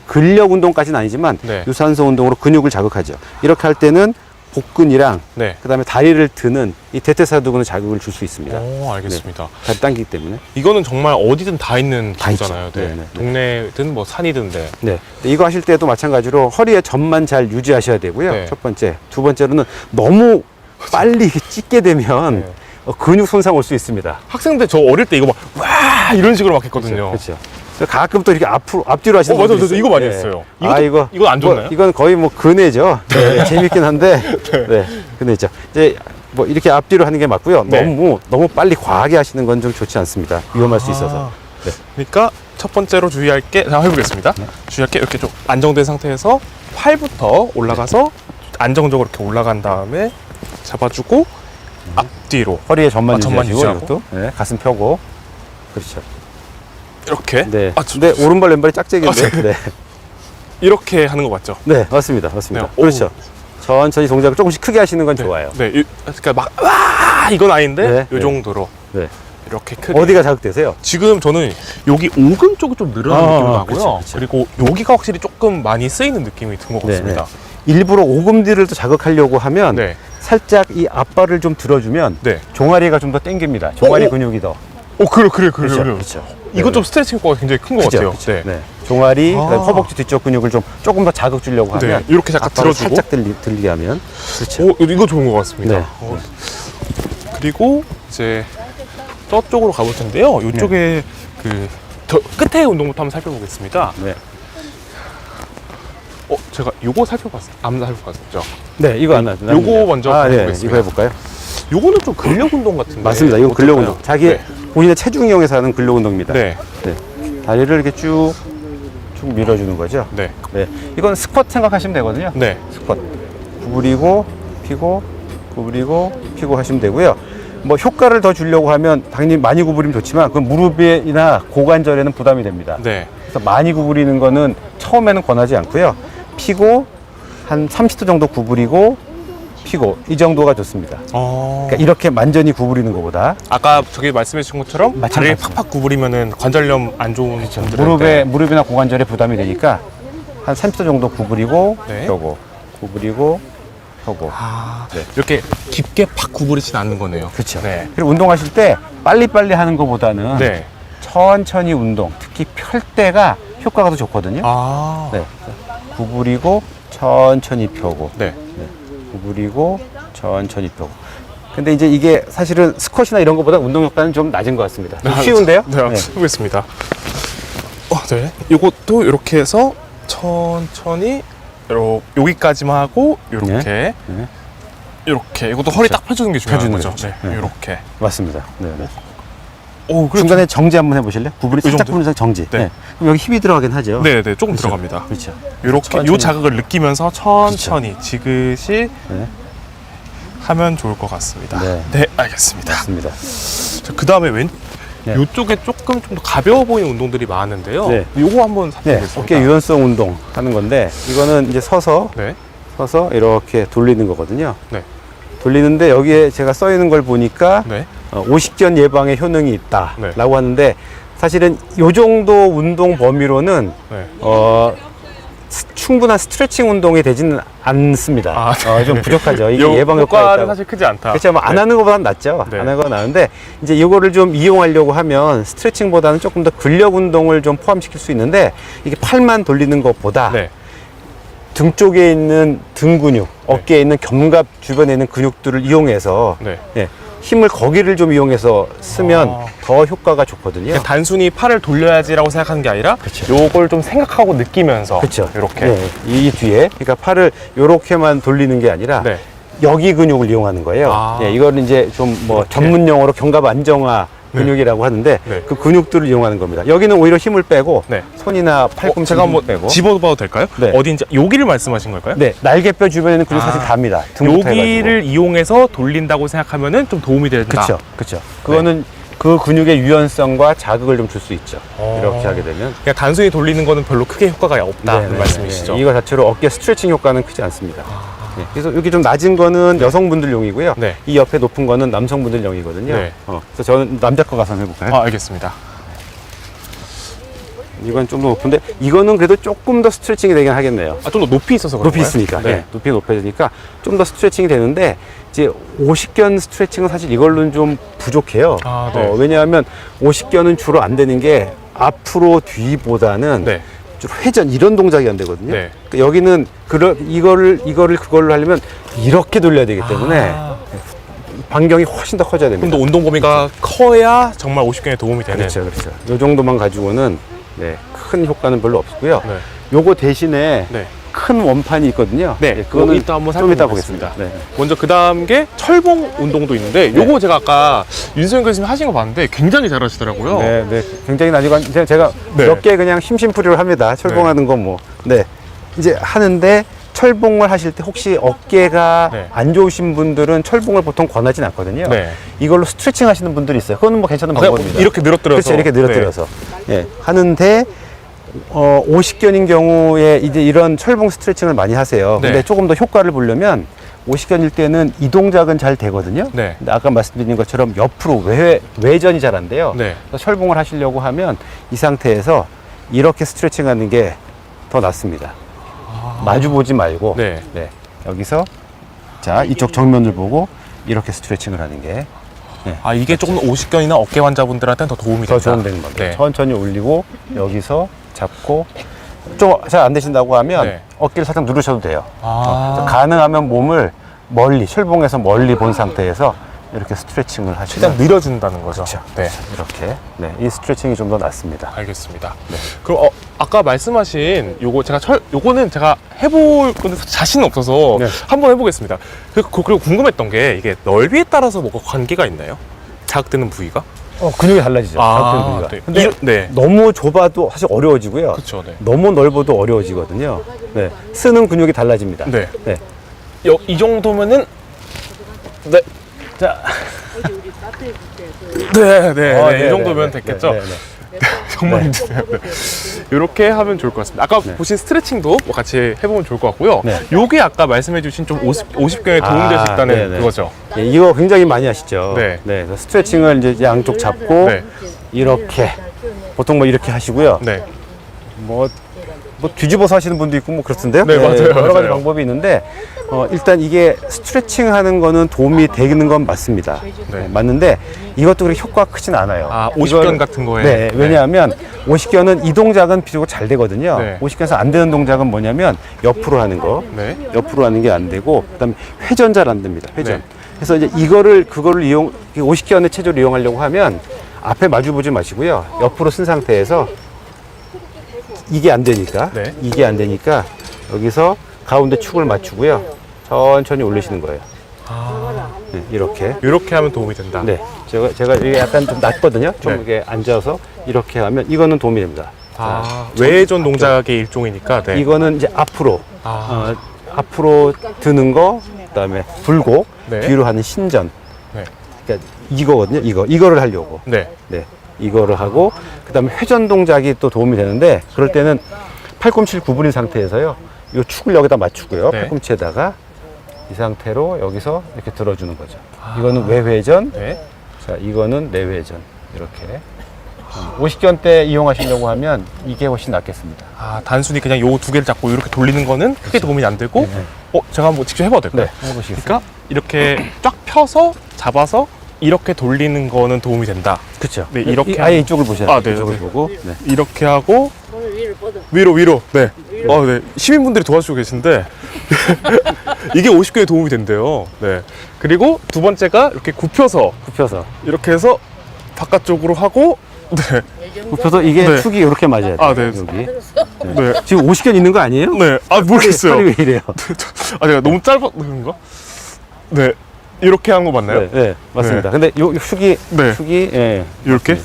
근력 운동까지는 아니지만
네.
유산소 운동으로 근육을 자극하죠. 이렇게 할 때는 복근이랑
네.
그 다음에 다리를 드는 이 대퇴사두근에 자극을 줄 수 있습니다.
알겠습니다.
다리 당기기 때문에.
이거는 정말 어디든 다 있는
다
기구잖아요.
있죠.
네.
네, 네.
동네든 뭐 산이든데.
네. 이거 하실 때도 마찬가지로 허리의 점만 잘 유지하셔야 되고요.
네.
첫 번째. 두 번째로는 너무 빨리 찢게 되면
네.
근육 손상 올 수 있습니다.
학생들 저 어릴 때 이거 막 와 이런 식으로 막 했거든요.
그렇죠. 가끔 또 이렇게 앞뒤로 하시는
맞아,
분들이
맞아.
있어요.
이거 많이
네.
했어요. 이건 안 좋나요?
이건 거의 뭐 근해죠. 네, 재밌긴 한데, 네, 근해죠. 이제 뭐 이렇게 앞뒤로 하는 게 맞고요.
네.
너무 빨리 과하게 하시는 건 좀 좋지 않습니다. 위험할 수 있어서. 네.
그러니까 첫 번째로 주의할 게, 자, 해보겠습니다. 주의할 게 이렇게 좀 안정된 상태에서 팔부터 올라가서 안정적으로 이렇게 올라간 다음에 잡아주고 앞뒤로
허리에 점만
점만
유지하시고,
유지하고.
이것도. 네, 가슴 펴고. 그렇죠.
이렇게.
네.
저-
근데 오른발 왼발이 짝짝인데. 네.
이렇게 하는 거 맞죠?
네, 맞습니다. 맞습니다.
네,
그렇죠. 천천히 동작을 조금씩 크게 하시는 건 좋아요.
네, 그러니까 막 와 이건 아닌데
네,
이 정도로
네.
이렇게 크게.
어디가 자극되세요?
지금 저는 여기 오금 쪽이 좀 늘어난 느낌이 나고요.
그렇죠, 그렇죠.
그리고 여기가 확실히 조금 많이 쓰이는 느낌이 든 것
네,
같습니다.
일부러 오금뒤를 또 자극하려고 하면
네.
살짝 이 앞발을 좀 들어주면
네.
종아리가 좀 더 당깁니다. 종아리
오, 오.
근육이 더.
그래.
그렇죠.
이거 좀 스트레칭 효과가 굉장히 큰 것 같아요.
그렇죠. 네. 종아리,
아.
그다음에 허벅지 뒤쪽 근육을 좀 조금 더 자극 주려고 하면
네, 이렇게 잠깐
앞발을
들어주고.
살짝 들리게 하면 그렇죠.
이거 좋은 것 같습니다.
네.
그리고 이제 저쪽으로 가볼 텐데요. 이쪽에 저 끝에 운동부터 한번 살펴보겠습니다.
네.
제가 요거 안 살펴봤죠?
네, 이거 하나.
요거 먼저
네,
해보겠습니다.
이거 해볼까요?
요거는 좀 근력 운동 같은데.
맞습니다. 이거 근력 운동.
어떨까요?
자기
네.
본인의 체중 이용해서 하는 근력 운동입니다.
네.
네. 다리를 이렇게 쭉 밀어주는 거죠.
네.
네. 이건 스쿼트 생각하시면 되거든요.
네.
스쿼트. 구부리고, 피고, 구부리고, 피고 하시면 되고요. 뭐 효과를 더 주려고 하면 당연히 많이 구부리면 좋지만 그건 무릎이나 고관절에는 부담이 됩니다.
네.
그래서 많이 구부리는 거는 처음에는 권하지 않고요. 피고 한 30도 정도 구부리고 피고 이 정도가 좋습니다. 그러니까 이렇게 완전히 구부리는 것보다
아까 저기 말씀해 주신 것처럼 다리를
마찬가지입니다.
팍팍 구부리면은 관절염 안 좋은
무릎이나 고관절에 부담이 되니까 한 30도 정도 구부리고
네.
펴고 구부리고 펴고. 네.
이렇게 깊게 팍 구부리진 않는 거네요.
그렇죠.
네.
그리고 운동하실 때 빨리빨리 하는 것보다는
네.
천천히 운동, 특히 펼 때가 효과가 더 좋거든요.
아.
네. 구부리고 천천히 펴고.
네.
구부리고 천천히 펴고. 근데 이제 이게 사실은 스쿼시나 이런 것보다 운동 효과는 좀 낮은 것 같습니다. 좀 쉬운데요?
네, 해보겠습니다. 네. 이것도 이렇게 해서 천천히 여기까지만 하고 이렇게
네.
이렇게 이것도 허리 딱 펴주는 게 중요한
펴주는
거죠.
거죠.
네.
네.
이렇게.
맞습니다. 네.
오, 그래.
중간에 정지 한번 해보실래요? 구부리 살짝
정도?
구부리면서 정지.
네.
네. 그럼 여기 힘이 들어가긴 하죠.
네, 네, 조금
그렇죠.
들어갑니다.
그렇죠.
이렇게
천천히.
이 자극을 느끼면서 천천히 지그시
네.
하면 좋을 것 같습니다.
네.
네, 알겠습니다.
맞습니다.
그 다음에
네.
이쪽에 조금 좀 더 가벼워 보이는 운동들이 많은데요.
네.
요거 한번
네.
살펴보겠습니다.
어깨 유연성 운동 하는 건데 이거는 이제 서서
네,
이렇게 돌리는 거거든요.
네,
돌리는데 여기에 제가 써 있는 걸 보니까
네,
오십견 예방에 효능이 있다라고
네.
하는데 사실은 이 정도 운동 범위로는
네.
충분한 스트레칭 운동이 되지는 않습니다.
아,
좀 부족하죠. 이게
요
예방 효과가
효과는
있다고.
사실 크지 않다.
그렇죠. 뭐 안
네.
하는 것보다는 낫죠.
네.
안 하는 건 나은데 이제 이거를 좀 이용하려고 하면 스트레칭보다는 조금 더 근력 운동을 좀 포함시킬 수 있는데 이게 팔만 돌리는 것보다
네,
등 쪽에 있는 등 근육, 어깨에 있는 견갑 주변에 있는 근육들을 이용해서
네.
예, 힘을 거기를 좀 이용해서 쓰면
아.
더 효과가 좋거든요.
그냥 단순히 팔을 돌려야지라고 생각하는 게 아니라
그쵸.
요걸 좀 생각하고 느끼면서
그렇죠.
이렇게.
네, 이 뒤에 그러니까 팔을 요렇게만 돌리는 게 아니라
네.
여기 근육을 이용하는 거예요.
아.
예, 이거는 이제 좀 뭐
이렇게.
전문 용어로 견갑 안정화
네.
근육이라고 하는데
네.
그 근육들을 이용하는 겁니다. 여기는 오히려 힘을 빼고
네.
손이나 팔꿈치
제가
힘을
한번
빼고
집어봐도 될까요?
네.
어딘지 여기를 말씀하신 걸까요?
네, 날개뼈 주변에 있는 근육 사실
아.
답니다. 등부터
여기를 이용해서 돌린다고 생각하면은 좀 도움이 된다.
그렇죠, 그렇죠. 그거는 그 근육의 유연성과 자극을 좀 줄 수 있죠.
어.
이렇게 하게 되면.
그냥 단순히 돌리는 거는 별로 크게 효과가 없다.
네, 네,
말씀이시죠?
네. 이거 자체로 어깨 스트레칭 효과는 크지 않습니다. 네, 그래서 여기 좀 낮은 거는 여성분들용이고요.
네.
이 옆에 높은 거는 남성분들용이거든요.
네.
그래서 저는 남자 거 가서 한번 해볼까요?
아, 알겠습니다.
이건 좀 더 높은데 이거는 그래도 조금 더 스트레칭이 되긴 하겠네요.
아, 좀 더 높이 있어서 그런가요?
높이 있으니까,
네.
네. 높이 높여지니까 좀 더 스트레칭이 되는데 이제 50견 스트레칭은 사실 이걸로는 좀 부족해요.
아, 네.
왜냐하면 50견은 주로 안 되는 게 앞으로 뒤보다는
네.
좀 회전 이런 동작이 안 되거든요.
네.
그러니까 여기는 이거를 그걸로 하려면 이렇게 돌려야 되기 때문에
아,
반경이 훨씬 더 커져야 됩니다.
좀 더 운동 범위가 커야 정말 50견에 도움이 되는.
그렇죠, 그렇죠. 이 정도만 가지고는 네, 큰 효과는 별로 없고요.
네.
요거 대신에
네.
큰 원판이 있거든요.
네,
그거는
이따 한번
좀 이따
살펴보겠습니다.
보겠습니다. 네.
먼저 그 다음 게 철봉 운동도 있는데 요거 제가 아까 윤수영 교수님 하신 거 봤는데 굉장히 잘하시더라고요.
네, 네. 굉장히 나중에 제가
네.
몇 개 그냥 심심풀이로 합니다. 철봉하는 건 뭐. 네. 이제 하는데 철봉을 하실 때 혹시 어깨가
네.
안 좋으신 분들은 철봉을 보통 권하진 않거든요.
네.
이걸로 스트레칭 하시는 분들이 있어요. 그거는 뭐 괜찮은
그냥
방법입니다.
이렇게 늘어뜨려서.
그렇죠. 이렇게 늘어뜨려서. 예. 하는데 50견인 경우에 이제 이런 철봉 스트레칭을 많이 하세요.
네.
근데 조금 더 효과를 보려면 50견일 때는 이 동작은 잘 되거든요.
네.
근데 아까 말씀드린 것처럼 옆으로 외전이 잘 안 돼요.
네.
그래서 철봉을 하시려고 하면 이 상태에서 이렇게 스트레칭 하는 게 더 낫습니다. 마주 보지 말고
네.
네. 여기서 자 이쪽 정면을 보고 이렇게 스트레칭을 하는 게
아, 이게 조금 50견이나 어깨 환자분들한테는 더 도움이
더
된다.
좋은 되는 겁니다.
네.
천천히 올리고 여기서 잡고 좀 잘 안 되신다고 하면
네.
어깨를 살짝 누르셔도 돼요.
아.
가능하면 몸을 멀리 철봉에서 멀리 본 상태에서 이렇게 스트레칭을
최대한
하시면
늘려준다는 거죠.
그렇죠.
네.
이렇게 이 스트레칭이 좀 더 낫습니다.
알겠습니다. 그럼 아까 말씀하신 요거 요거는 제가 해볼 건데 자신은 없어서
네.
한번 해보겠습니다. 그리고 궁금했던 게 이게 넓이에 따라서 뭐가 관계가 있나요? 자극되는 부위가?
근육이 달라지죠. 자극되는 근육이.
네.
근데
네.
너무 좁아도 사실 어려워지고요.
그렇죠. 네.
너무 넓어도 어려워지거든요. 네. 쓰는 근육이 달라집니다.
네.
네.
이 정도면은 네.
자,
네. 이 정도면 됐겠죠.
네.
정말
네.
힘드네요. 네. 이렇게 하면 좋을 것 같습니다. 아까
네.
보신 스트레칭도 뭐 같이 해보면 좋을 것 같고요.
네.
요게 아까 말씀해주신 좀 50경에 도움될 수 있다는
네네.
그거죠.
예, 이거 굉장히 많이 하시죠.
네.
그래서 스트레칭을 이제 양쪽 잡고
네.
이렇게 보통 뭐 이렇게 하시고요.
네.
뭐 뒤집어서 하시는 분도 있고 뭐 그렇던데요.
네, 맞아요.
여러 가지
맞아요.
방법이 있는데 일단 이게 스트레칭 하는 거는 도움이 되는 건 맞습니다.
네.
맞는데 이것도 그렇게 효과가 크진 않아요.
50견 같은 거에.
네, 왜냐하면 50견은 이 동작은 비교가 잘 되거든요.
네.
50견에서 안 되는 동작은 뭐냐면 옆으로 하는 거.
네.
옆으로 하는 게 안 되고 그다음에 회전 잘 안 됩니다. 회전.
네.
그래서 이제 그거를 50견의 체조를 이용하려고 하면 앞에 마주 보지 마시고요. 옆으로 쓴 상태에서 이게 안 되니까
네.
이게 안 되니까 여기서 가운데 축을 맞추고요. 천천히 올리시는 거예요. 네, 이렇게.
이렇게 하면 도움이 된다.
네. 제가 이게 약간 좀 낮거든요. 좀
네.
이렇게 앉아서 이렇게 하면 이거는 도움이 됩니다.
외전 동작의 일종이니까. 네.
이거는 이제 앞으로 앞으로 드는 거, 그다음에 불고
네.
뒤로 하는 신전.
네.
그러니까 이거거든요. 이거를 하려고.
네.
네. 이거를 하고 그다음에 회전 동작이 또 도움이 되는데 그럴 때는 팔꿈치를 구부린 상태에서요. 이 축을 여기다 맞추고요.
네.
팔꿈치에다가 이 상태로 여기서 이렇게 들어주는 거죠. 이거는 외회전.
네.
자, 이거는 내회전. 이렇게. 50견 때 이용하시려고 하면 이게 훨씬 낫겠습니다.
단순히 그냥 요 두 개를 잡고 이렇게 돌리는 거는 크게 도움이 안 되고, 제가 한번 직접 해봐도 될까요?
네, 해보시겠어요?
그러니까 이렇게 쫙 펴서 잡아서 이렇게 돌리는 거는 도움이 된다.
그렇죠.
네, 이렇게
아예 이쪽을 보셔야 돼요.
네,
이쪽을
네.
보고. 네.
이렇게 하고 위로. 네. 네. 시민분들이 도와주고 계신데 이게 50개에 도움이 된대요. 네. 그리고 두 번째가 이렇게 굽혀서 이렇게 해서 바깥쪽으로 하고, 네.
굽혀서 이게
네.
축이 이렇게 맞아야 돼요.
네.
여기.
네.
지금 50견 있는 거 아니에요?
네. 모르겠어요.
팔이 왜 이래요?
내가 너무 짧았던 건가? 네. 이렇게 한 거 맞나요?
네, 맞습니다.
네.
근데 요 축이
네.
예.
이렇게?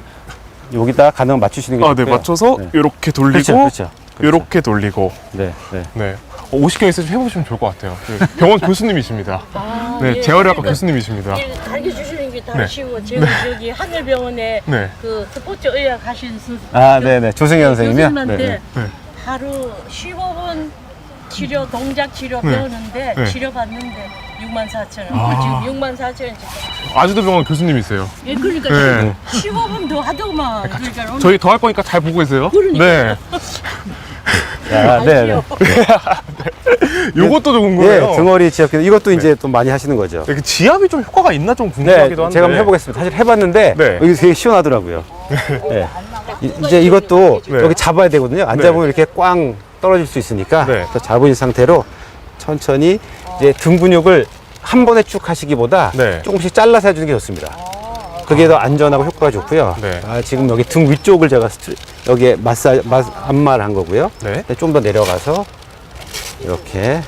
여기다 가능 맞추시는 게
네.
좋고요.
맞춰서
네.
이렇게 돌리고,
그렇죠.
이렇게 돌리고.
네.
네. 50경 있으면 해보시면 좋을 것 같아요. 그 병원 교수님이십니다. 네, 재활의학과 교수님이십니다.
가르쳐 주시는 게 다
네.
쉬워. 제가 저기 하늘병원에
네.
그 스포츠 의학 하신
네네. 조승현 선생님이요?
교수님한테
네.
하루 15분 치료 동작 치료
네.
배우는데
네.
치료 받는데 64,000원. 지금 64,000원.
아주도 병원 교수님이세요.
예, 그러니까
네.
15분 더 하더만. 그러니까 오늘
저희 더 할 거니까 잘 보고 계세요.
그러니까.
네.
네네.
요것도 좀 궁금해요.
네, 등허리 지압 이것도 이제 또 많이 하시는 거죠.
네, 그 지압이 좀 효과가 있나 좀
네,
궁금하기도 한데.
제가 한번 해보겠습니다. 사실 해봤는데
네.
여기 되게 시원하더라고요. 네. 이제 이것도
네.
여기 잡아야 되거든요. 안
네.
잡으면 이렇게 꽝 떨어질 수 있으니까
네.
또 잡은 상태로 천천히 이제 등 근육을 한 번에 쭉 하시기보다
네.
조금씩 잘라서 해주는 게 좋습니다. 그게 더 안전하고 효과가 좋고요.
네.
지금 여기 등 위쪽을 제가 여기에 안마를 거고요.
네.
좀 더 내려가서 이렇게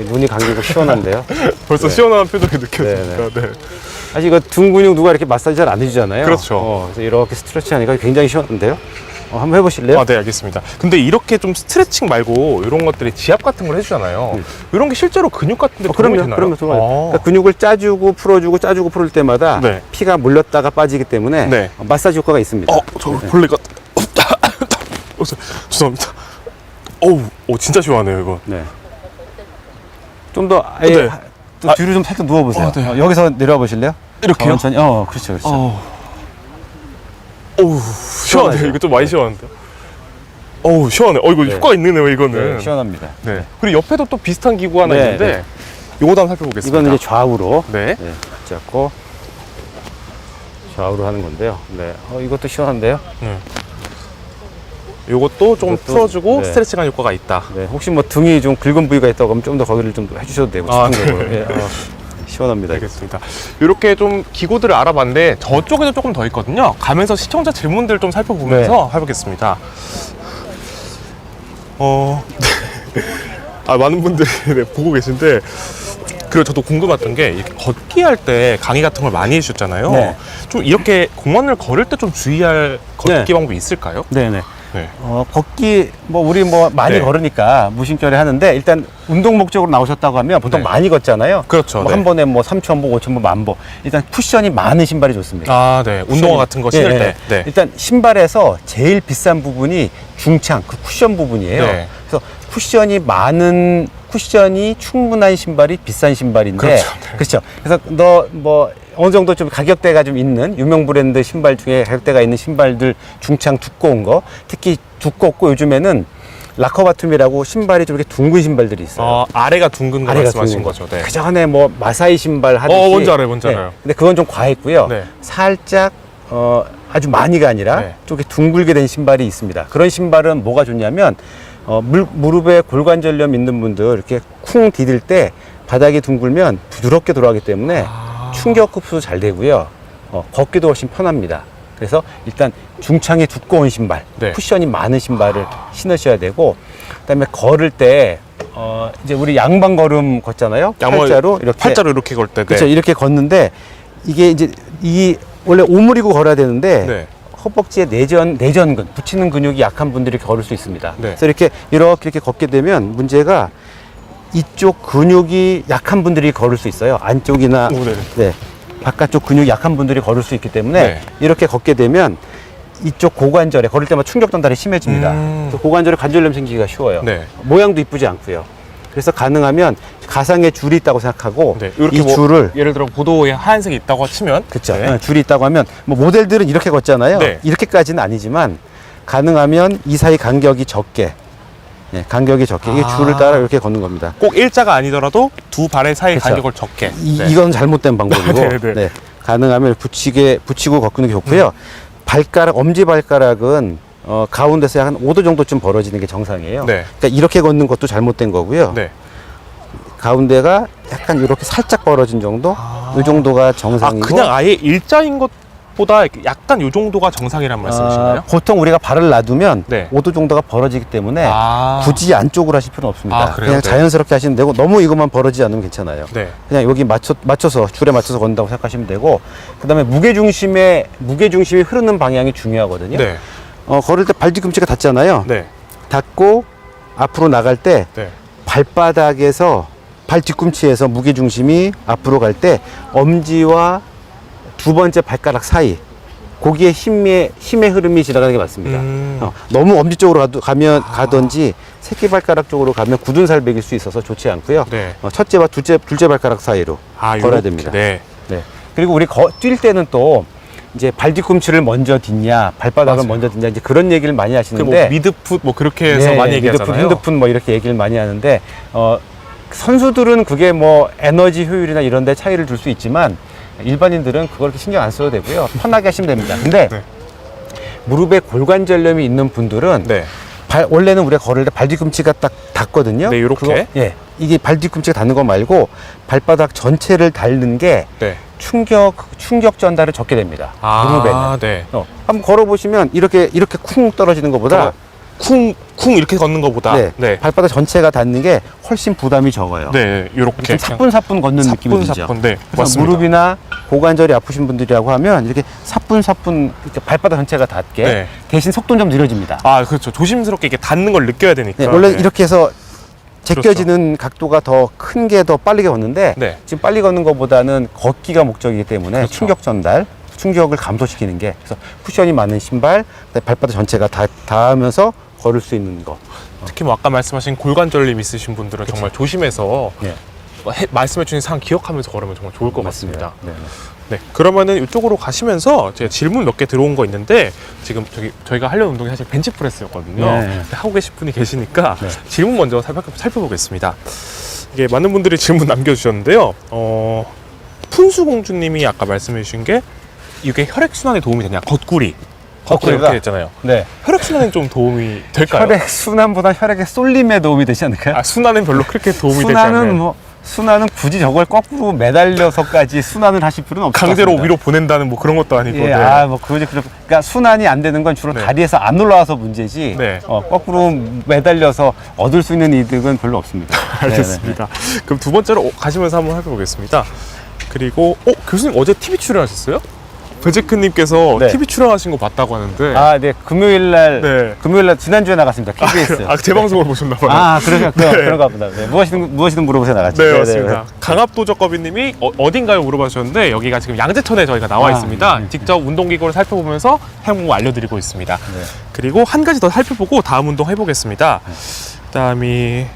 눈이 감기고 시원한데요.
벌써
네.
시원한 표정이 느껴집니다. 네.
사실 이거 등 근육 누가 이렇게 마사지 잘 안 해주잖아요.
그렇죠.
그래서 이렇게 스트레치 하니까 굉장히 시원한데요. 한번 해보실래요?
네, 알겠습니다. 근데 이렇게 좀 스트레칭 말고 이런 것들이 지압 같은 걸 해주잖아요. 이런 게 실제로 근육 같은 데 도움이 되나요?
그럼요. 그러니까 근육을 짜주고 풀어주고 풀 때마다
네.
피가 몰렸다가 빠지기 때문에
네.
마사지 효과가 있습니다.
저 벌레가 죄송합니다. 진짜 시원하네요, 이거.
네. 좀 더 아예
네.
또 뒤로 좀 살짝 누워보세요.
네.
여기서 내려와 보실래요?
이렇게요?
천천히. 그렇죠.
시원해요. 이거 좀 많이 시원한데. 시원해. 이거
네.
효과가 있네요, 이거는.
네, 시원합니다.
네. 그리고 옆에도 또 비슷한 기구 하나
네,
있는데,
네.
요거도 한번 살펴보겠습니다.
이거는 이제 좌우로
네.
잡고 좌우로 하는 건데요. 네. 이것도 시원한데요.
요것도 좀
이것도,
풀어주고
네.
스트레칭한 효과가 있다.
네. 혹시 뭐 등이 좀 긁은 부위가 있다고 하면 좀 더 거기를 좀 해주셔도 되고 집중적으로.
네.
시원합니다.
알겠습니다. 이렇게 좀 기구들을 알아봤는데 저쪽에도 조금 더 있거든요. 가면서 시청자 질문들 좀 살펴보면서 해보겠습니다. 많은 분들이 보고 계신데 그리고 저도 궁금했던 게 이렇게 걷기 할 때 강의 같은 걸 많이 해주셨잖아요.
네.
좀 이렇게 공원을 걸을 때 좀 주의할 걷기
네.
방법이 있을까요?
네네.
네.
걷기, 우리 많이
네.
걸으니까 무심결에 하는데, 일단 운동 목적으로 나오셨다고 하면 보통
네.
많이 걷잖아요.
그렇죠. 네.
한 번에 3,000보, 5,000보, 10,000보. 일단 쿠션이 많은 신발이 좋습니다.
아, 네. 운동화 같은 거 신을 때. 네.
일단 신발에서 제일 비싼 부분이 중창, 그 쿠션 부분이에요.
네.
그래서 쿠션이 충분한 신발이 비싼 신발인데,
그렇죠. 네.
그렇죠. 그래서 어느 정도 좀 가격대가 좀 있는 유명 브랜드 신발 중에 가격대가 있는 신발들, 중창 두꺼운 거, 특히 두껍고 요즘에는 라커바툼이라고 신발이 좀 이렇게 둥근 신발들이 있어요.
아래가 둥근 거
아래가
말씀하신
둥근
거죠. 네.
그 전에 마사이 신발 하듯이.
뭔지 알아요, 뭔지 알아요.
근데 그건 좀 과했고요.
네.
살짝 아주 많이가 아니라
네.
좀 이렇게 둥글게 된 신발이 있습니다. 그런 신발은 뭐가 좋냐면 무릎에 골관절염 있는 분들 이렇게 쿵 디딜 때 바닥이 둥글면 부드럽게 돌아가기 때문에 충격 흡수 잘 되고요. 걷기도 훨씬 편합니다. 그래서 일단 중창이 두꺼운 신발,
네.
쿠션이 많은 신발을 신으셔야 되고, 그다음에 걸을 때 이제 우리 양방 걸음 걷잖아요. 팔자로 이렇게
걸 때.
그렇죠.
네.
이렇게 걷는데 이게 이제 원래 오므리고 걸어야 되는데
네.
허벅지에 내전근 붙이는 근육이 약한 분들이 걸을 수 있습니다.
네.
그래서 이렇게 걷게 되면 문제가 이쪽 근육이 약한 분들이 걸을 수 있어요. 안쪽이나
네.
네, 바깥쪽 근육이 약한 분들이 걸을 수 있기 때문에
네.
이렇게 걷게 되면 이쪽 고관절에 걸을 때마다 충격 전달이 심해집니다. 그래서 고관절에 관절염 생기기가 쉬워요.
네.
모양도 이쁘지 않고요. 그래서 가능하면 가상의 줄이 있다고 생각하고
네. 이렇게
이 줄을
예를 들어 보도에 하얀색이 있다고 치면
그렇죠.
네.
줄이 있다고 하면 모델들은 이렇게 걷잖아요.
네.
이렇게까지는 아니지만 가능하면 이 사이 간격이 적게, 간격이 적게 이게 줄을 따라 이렇게 걷는 겁니다.
꼭 일자가 아니더라도 두 발의 사이
그쵸.
간격을 적게. 네.
이건 잘못된 방법이고
네, 네.
네. 가능하면 붙이고 걷는 게 좋고요. 엄지 발가락은 가운데서 한 5도 정도쯤 벌어지는 게 정상이에요.
네.
그러니까 이렇게 걷는 것도 잘못된 거고요.
네.
가운데가 약간 이렇게 살짝 벌어진 정도, 이 정도가 정상이고.
그냥 아예 일자인 것보다 약간 요 정도가 정상이란 말씀이신가요?
보통 우리가 발을 놔두면
네.
5도 정도가 벌어지기 때문에 굳이 안쪽으로 하실 필요는 없습니다.
그래요?
그냥
네.
자연스럽게 하시면 되고 너무 이것만 벌어지지 않으면 괜찮아요.
네.
그냥 여기 맞춰서 줄에 맞춰서 걷는다고 생각하시면 되고, 그다음에 무게중심이 흐르는 방향이 중요하거든요.
네.
걸을 때 발 뒤꿈치가 닿잖아요.
네.
닿고 앞으로 나갈 때
네.
발바닥에서 발 뒤꿈치에서 무게중심이 앞으로 갈 때 엄지와 두 번째 발가락 사이, 거기에 힘의 흐름이 지나가는 게 맞습니다. 너무 엄지 쪽으로 가든지 새끼발가락 쪽으로 가면 굳은 살 베길 수 있어서 좋지 않고요.
네.
첫째와 둘째 발가락 사이로 걸어야
요렇게.
됩니다.
네.
네. 그리고 우리 뛸 때는 또 이제 발 뒤꿈치를 먼저 딛냐, 발바닥을
맞아요.
먼저 딛냐, 이제 그런 얘기를 많이
그
하시는데,
미드풋 그렇게 해서 많이 얘기하잖아요.
미드풋, 핸드풋 이렇게 얘기를 많이 하는데, 선수들은 그게 에너지 효율이나 이런 데 차이를 줄 수 있지만, 일반인들은 그걸 신경 안 써도 되고요. 편하게 하시면 됩니다. 근데
네.
무릎에 골관절염이 있는 분들은
네.
원래는 우리가 걸을 때 발 뒤꿈치가 딱 닿거든요.
네, 요렇게.
이게 발 뒤꿈치가 닿는 거 말고 발바닥 전체를 닳는 게
네.
충격 전달을 적게 됩니다. 무릎에는.
네.
한번 걸어보시면 이렇게 쿵 떨어지는 것보다
쿵 이렇게 걷는 것보다 네.
발바닥 전체가 닿는 게 훨씬 부담이 적어요.
네, 요렇게
사뿐사뿐 걷는 느낌이 들죠.
네,
그래서
맞습니다.
무릎이나 고관절이 아프신 분들이라고 하면 이렇게 사뿐사뿐 이렇게 발바닥 전체가 닿게,
네.
대신 속도는 좀 느려집니다.
그렇죠. 조심스럽게 이게 닿는 걸 느껴야 되니까.
네, 원래
네.
이렇게 해서 제껴지는 각도가 더 큰 게 더 빠르게 걷는데,
네.
지금 빨리 걷는 것보다는 걷기가 목적이기 때문에
그렇죠.
충격 전달, 충격을 감소시키는 게, 그래서 쿠션이 많은 신발, 발바닥 전체가 닿으면서 걸을 수 있는 거.
특히 아까 말씀하신 골관절염 있으신 분들은 정말 조심해서
네.
말씀해 주신 사항 기억하면서 걸으면 정말 좋을 것 같습니다.
네.
네, 그러면은 이쪽으로 가시면서 제가 질문 몇 개 들어온 거 있는데, 지금 저희가 하려는 운동이 사실 벤치프레스였거든요.
네.
근데 하고 계신 분이 계시니까
네.
질문 먼저 살펴보겠습니다. 이게 많은 분들이 질문 남겨주셨는데요. 푼수공주님이 아까 말씀해 주신 게 이게 혈액순환에 도움이 되냐? 걷구리 이렇게 했잖아요.
네.
혈액순환에 좀 도움이 될까요?
혈액 순환보다 혈액의 쏠림에 도움이 되지 않을까요?
순환은 별로 그렇게 도움이 되지
순환은
않아요.
순환은 굳이 저걸 거꾸로 매달려서까지 순환을 하실 필요는 없을 것
강제로
같습니다.
위로 보낸다는 뭐 그런 것도 아니고.
예,
네.
그러니까 순환이 안 되는 건 주로
네.
다리에서 안 올라와서 문제지.
네.
거꾸로 매달려서 얻을 수 있는 이득은 별로 없습니다.
알겠습니다. 그럼 두 번째로 가시면서 한번 해보겠습니다. 그리고 교수님 어제 TV 출연하셨어요? 베제크님께서
네.
TV 출연하신 거 봤다고 하는데.
네. 금요일날
네.
지난주에 나갔습니다. KBS.
제 방송을 보셨나봐요.
그런가 보다. 네. 무엇이든 물어보세요, 나갔죠.
네, 맞습니다. 강압도적거비님이 어딘가요 물어보셨는데 여기가 지금 양재천에 저희가 나와 있습니다. 직접 운동기구를 살펴보면서 사용법 알려드리고 있습니다.
네.
그리고 한 가지 더 살펴보고 다음 운동 해보겠습니다. 그다음이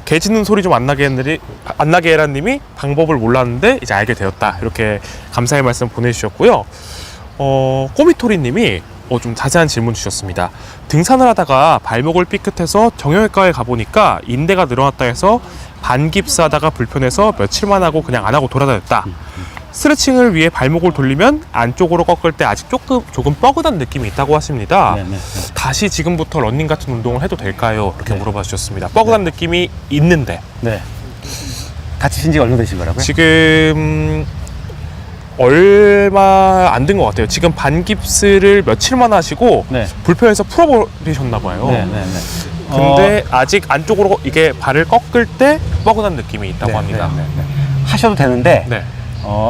개 짖는 소리 좀 안 나게 해라님이 방법을 몰랐는데 이제 알게 되었다. 이렇게 감사의 말씀 보내주셨고요. 꼬미토리님이 좀 자세한 질문 주셨습니다. 등산을 하다가 발목을 삐끗해서 정형외과에 가보니까 인대가 늘어났다 해서 반깁스하다가 불편해서 며칠만 하고 그냥 안 하고 돌아다녔다. 스트레칭을 위해 발목을 돌리면 안쪽으로 꺾을 때 아직 조금 뻐근한 느낌이 있다고 하십니다.
네.
다시 지금부터 러닝 같은 운동을 해도 될까요? 이렇게
네.
물어봐 주셨습니다. 뻐근한 느낌이 있는데
네. 다치신 지가 얼마 되신 거라고요?
지금 얼마 안 된 것 같아요. 지금 반깁스를 며칠만 하시고
네.
불편해서 풀어버리셨나 봐요.
네.
근데 아직 안쪽으로 이게 발을 꺾을 때 뻐근한 느낌이 있다고 합니다.
하셔도 되는데
네.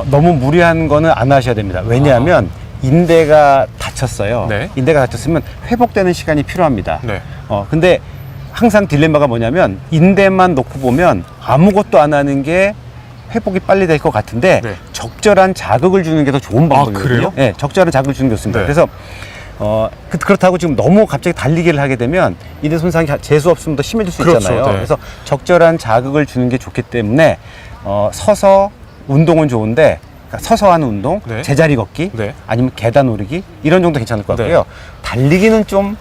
너무 무리한 거는 안 하셔야 됩니다. 왜냐하면 인대가 다쳤어요.
네.
인대가 다쳤으면 회복되는 시간이 필요합니다.
네.
근데 항상 딜레마가 뭐냐면 인대만 놓고 보면 아무것도 안 하는 게 회복이 빨리 될 것 같은데
네.
적절한 자극을 주는 게 더 좋은 방법이거든요.
그래요?
네, 적절한 자극을 주는 게 좋습니다.
네.
그래서 그렇다고 지금 너무 갑자기 달리기를 하게 되면 인대 손상이 재수 없으면 더 심해질 수
그렇죠.
있잖아요.
네.
그래서 적절한 자극을 주는 게 좋기 때문에 서서 운동은 좋은데 그러니까 서서 하는 운동,
네.
제자리 걷기,
네.
아니면 계단 오르기 이런 정도 괜찮을 것
네.
같고요. 달리기는 좀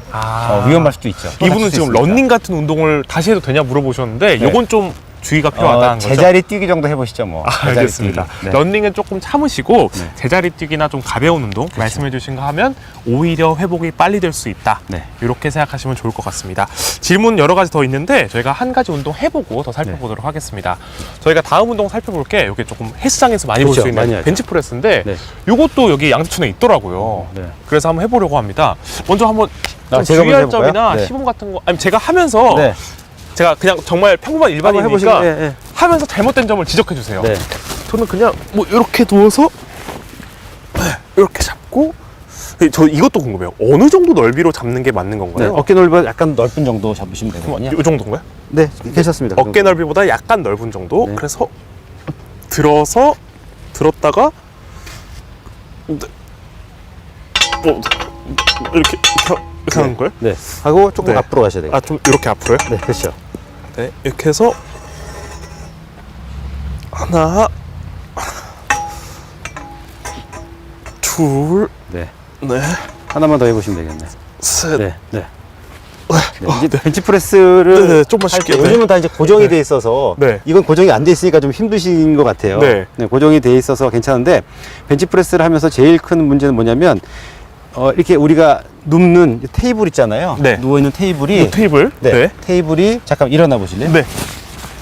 위험할 수도 있죠. 또
이분은
다칠 수
지금
있으니까.
러닝 같은 운동을 다시 해도 되냐 물어보셨는데
네.
이건 좀 주의가 필요하다는 거죠.
제자리 뛰기 정도 해보시죠, 뭐. 제자리
알겠습니다.
뛰기. 네.
런닝은 조금 참으시고
네.
제자리 뛰기나 좀 가벼운 운동 말씀해 주신 거 하면 오히려 회복이 빨리 될 수 있다.
네.
이렇게 생각하시면 좋을 것 같습니다. 질문 여러 가지 더 있는데 저희가 한 가지 운동 해보고 더 살펴보도록 하겠습니다. 저희가 다음 운동 살펴볼 게 이게 조금 헬스장에서 많이 볼
그렇죠.
수 있는
많이 하죠.
벤치프레스인데
네.
이것도 여기 양재천에 있더라고요.
네.
그래서 한번 해보려고 합니다. 먼저 한번 좀
제가 먼저
주의할
해볼까요?
점이나
네.
시범 같은 거 아니 제가 하면서
네.
제가 그냥 정말 평범한 일반인이니까
해보시면, 네.
하면서 잘못된 점을 지적해 주세요.
네.
저는 그냥 뭐 이렇게 누워서 이렇게 잡고 저 이것도 궁금해요. 어느 정도 넓이로 잡는 게 맞는
네.
건가요?
어깨 넓이 약간 넓은 정도 잡으시면 되거든요.
이 정도인가요?
네, 괜찮습니다.
어깨 넓이보다 약간 넓은 정도.
네.
그래서 들었다가 이렇게 하는 거예요?
네. 하고 조금
네.
앞으로 가셔야 돼요.
좀 이렇게 앞으로요?
네, 그렇죠.
네, 이렇게 해서 하나, 둘,
네.
네,
하나만 더 해보시면 되겠네.
셋.
네. 네.
네.
이제 벤치프레스를
네, 좀만
할 때
쉽게.
요즘은 다 이제 고정이
네.
돼 있어서
네.
이건 고정이 안 돼 있으니까 좀 힘드신 것 같아요.
네.
고정이 돼 있어서 괜찮은데 벤치프레스를 하면서 제일 큰 문제는 뭐냐면 이렇게 우리가 눕는 테이블 있잖아요.
네.
누워 있는 테이블이
이 테이블.
네.
네.
테이블이 잠깐 일어나 보실래요?
네.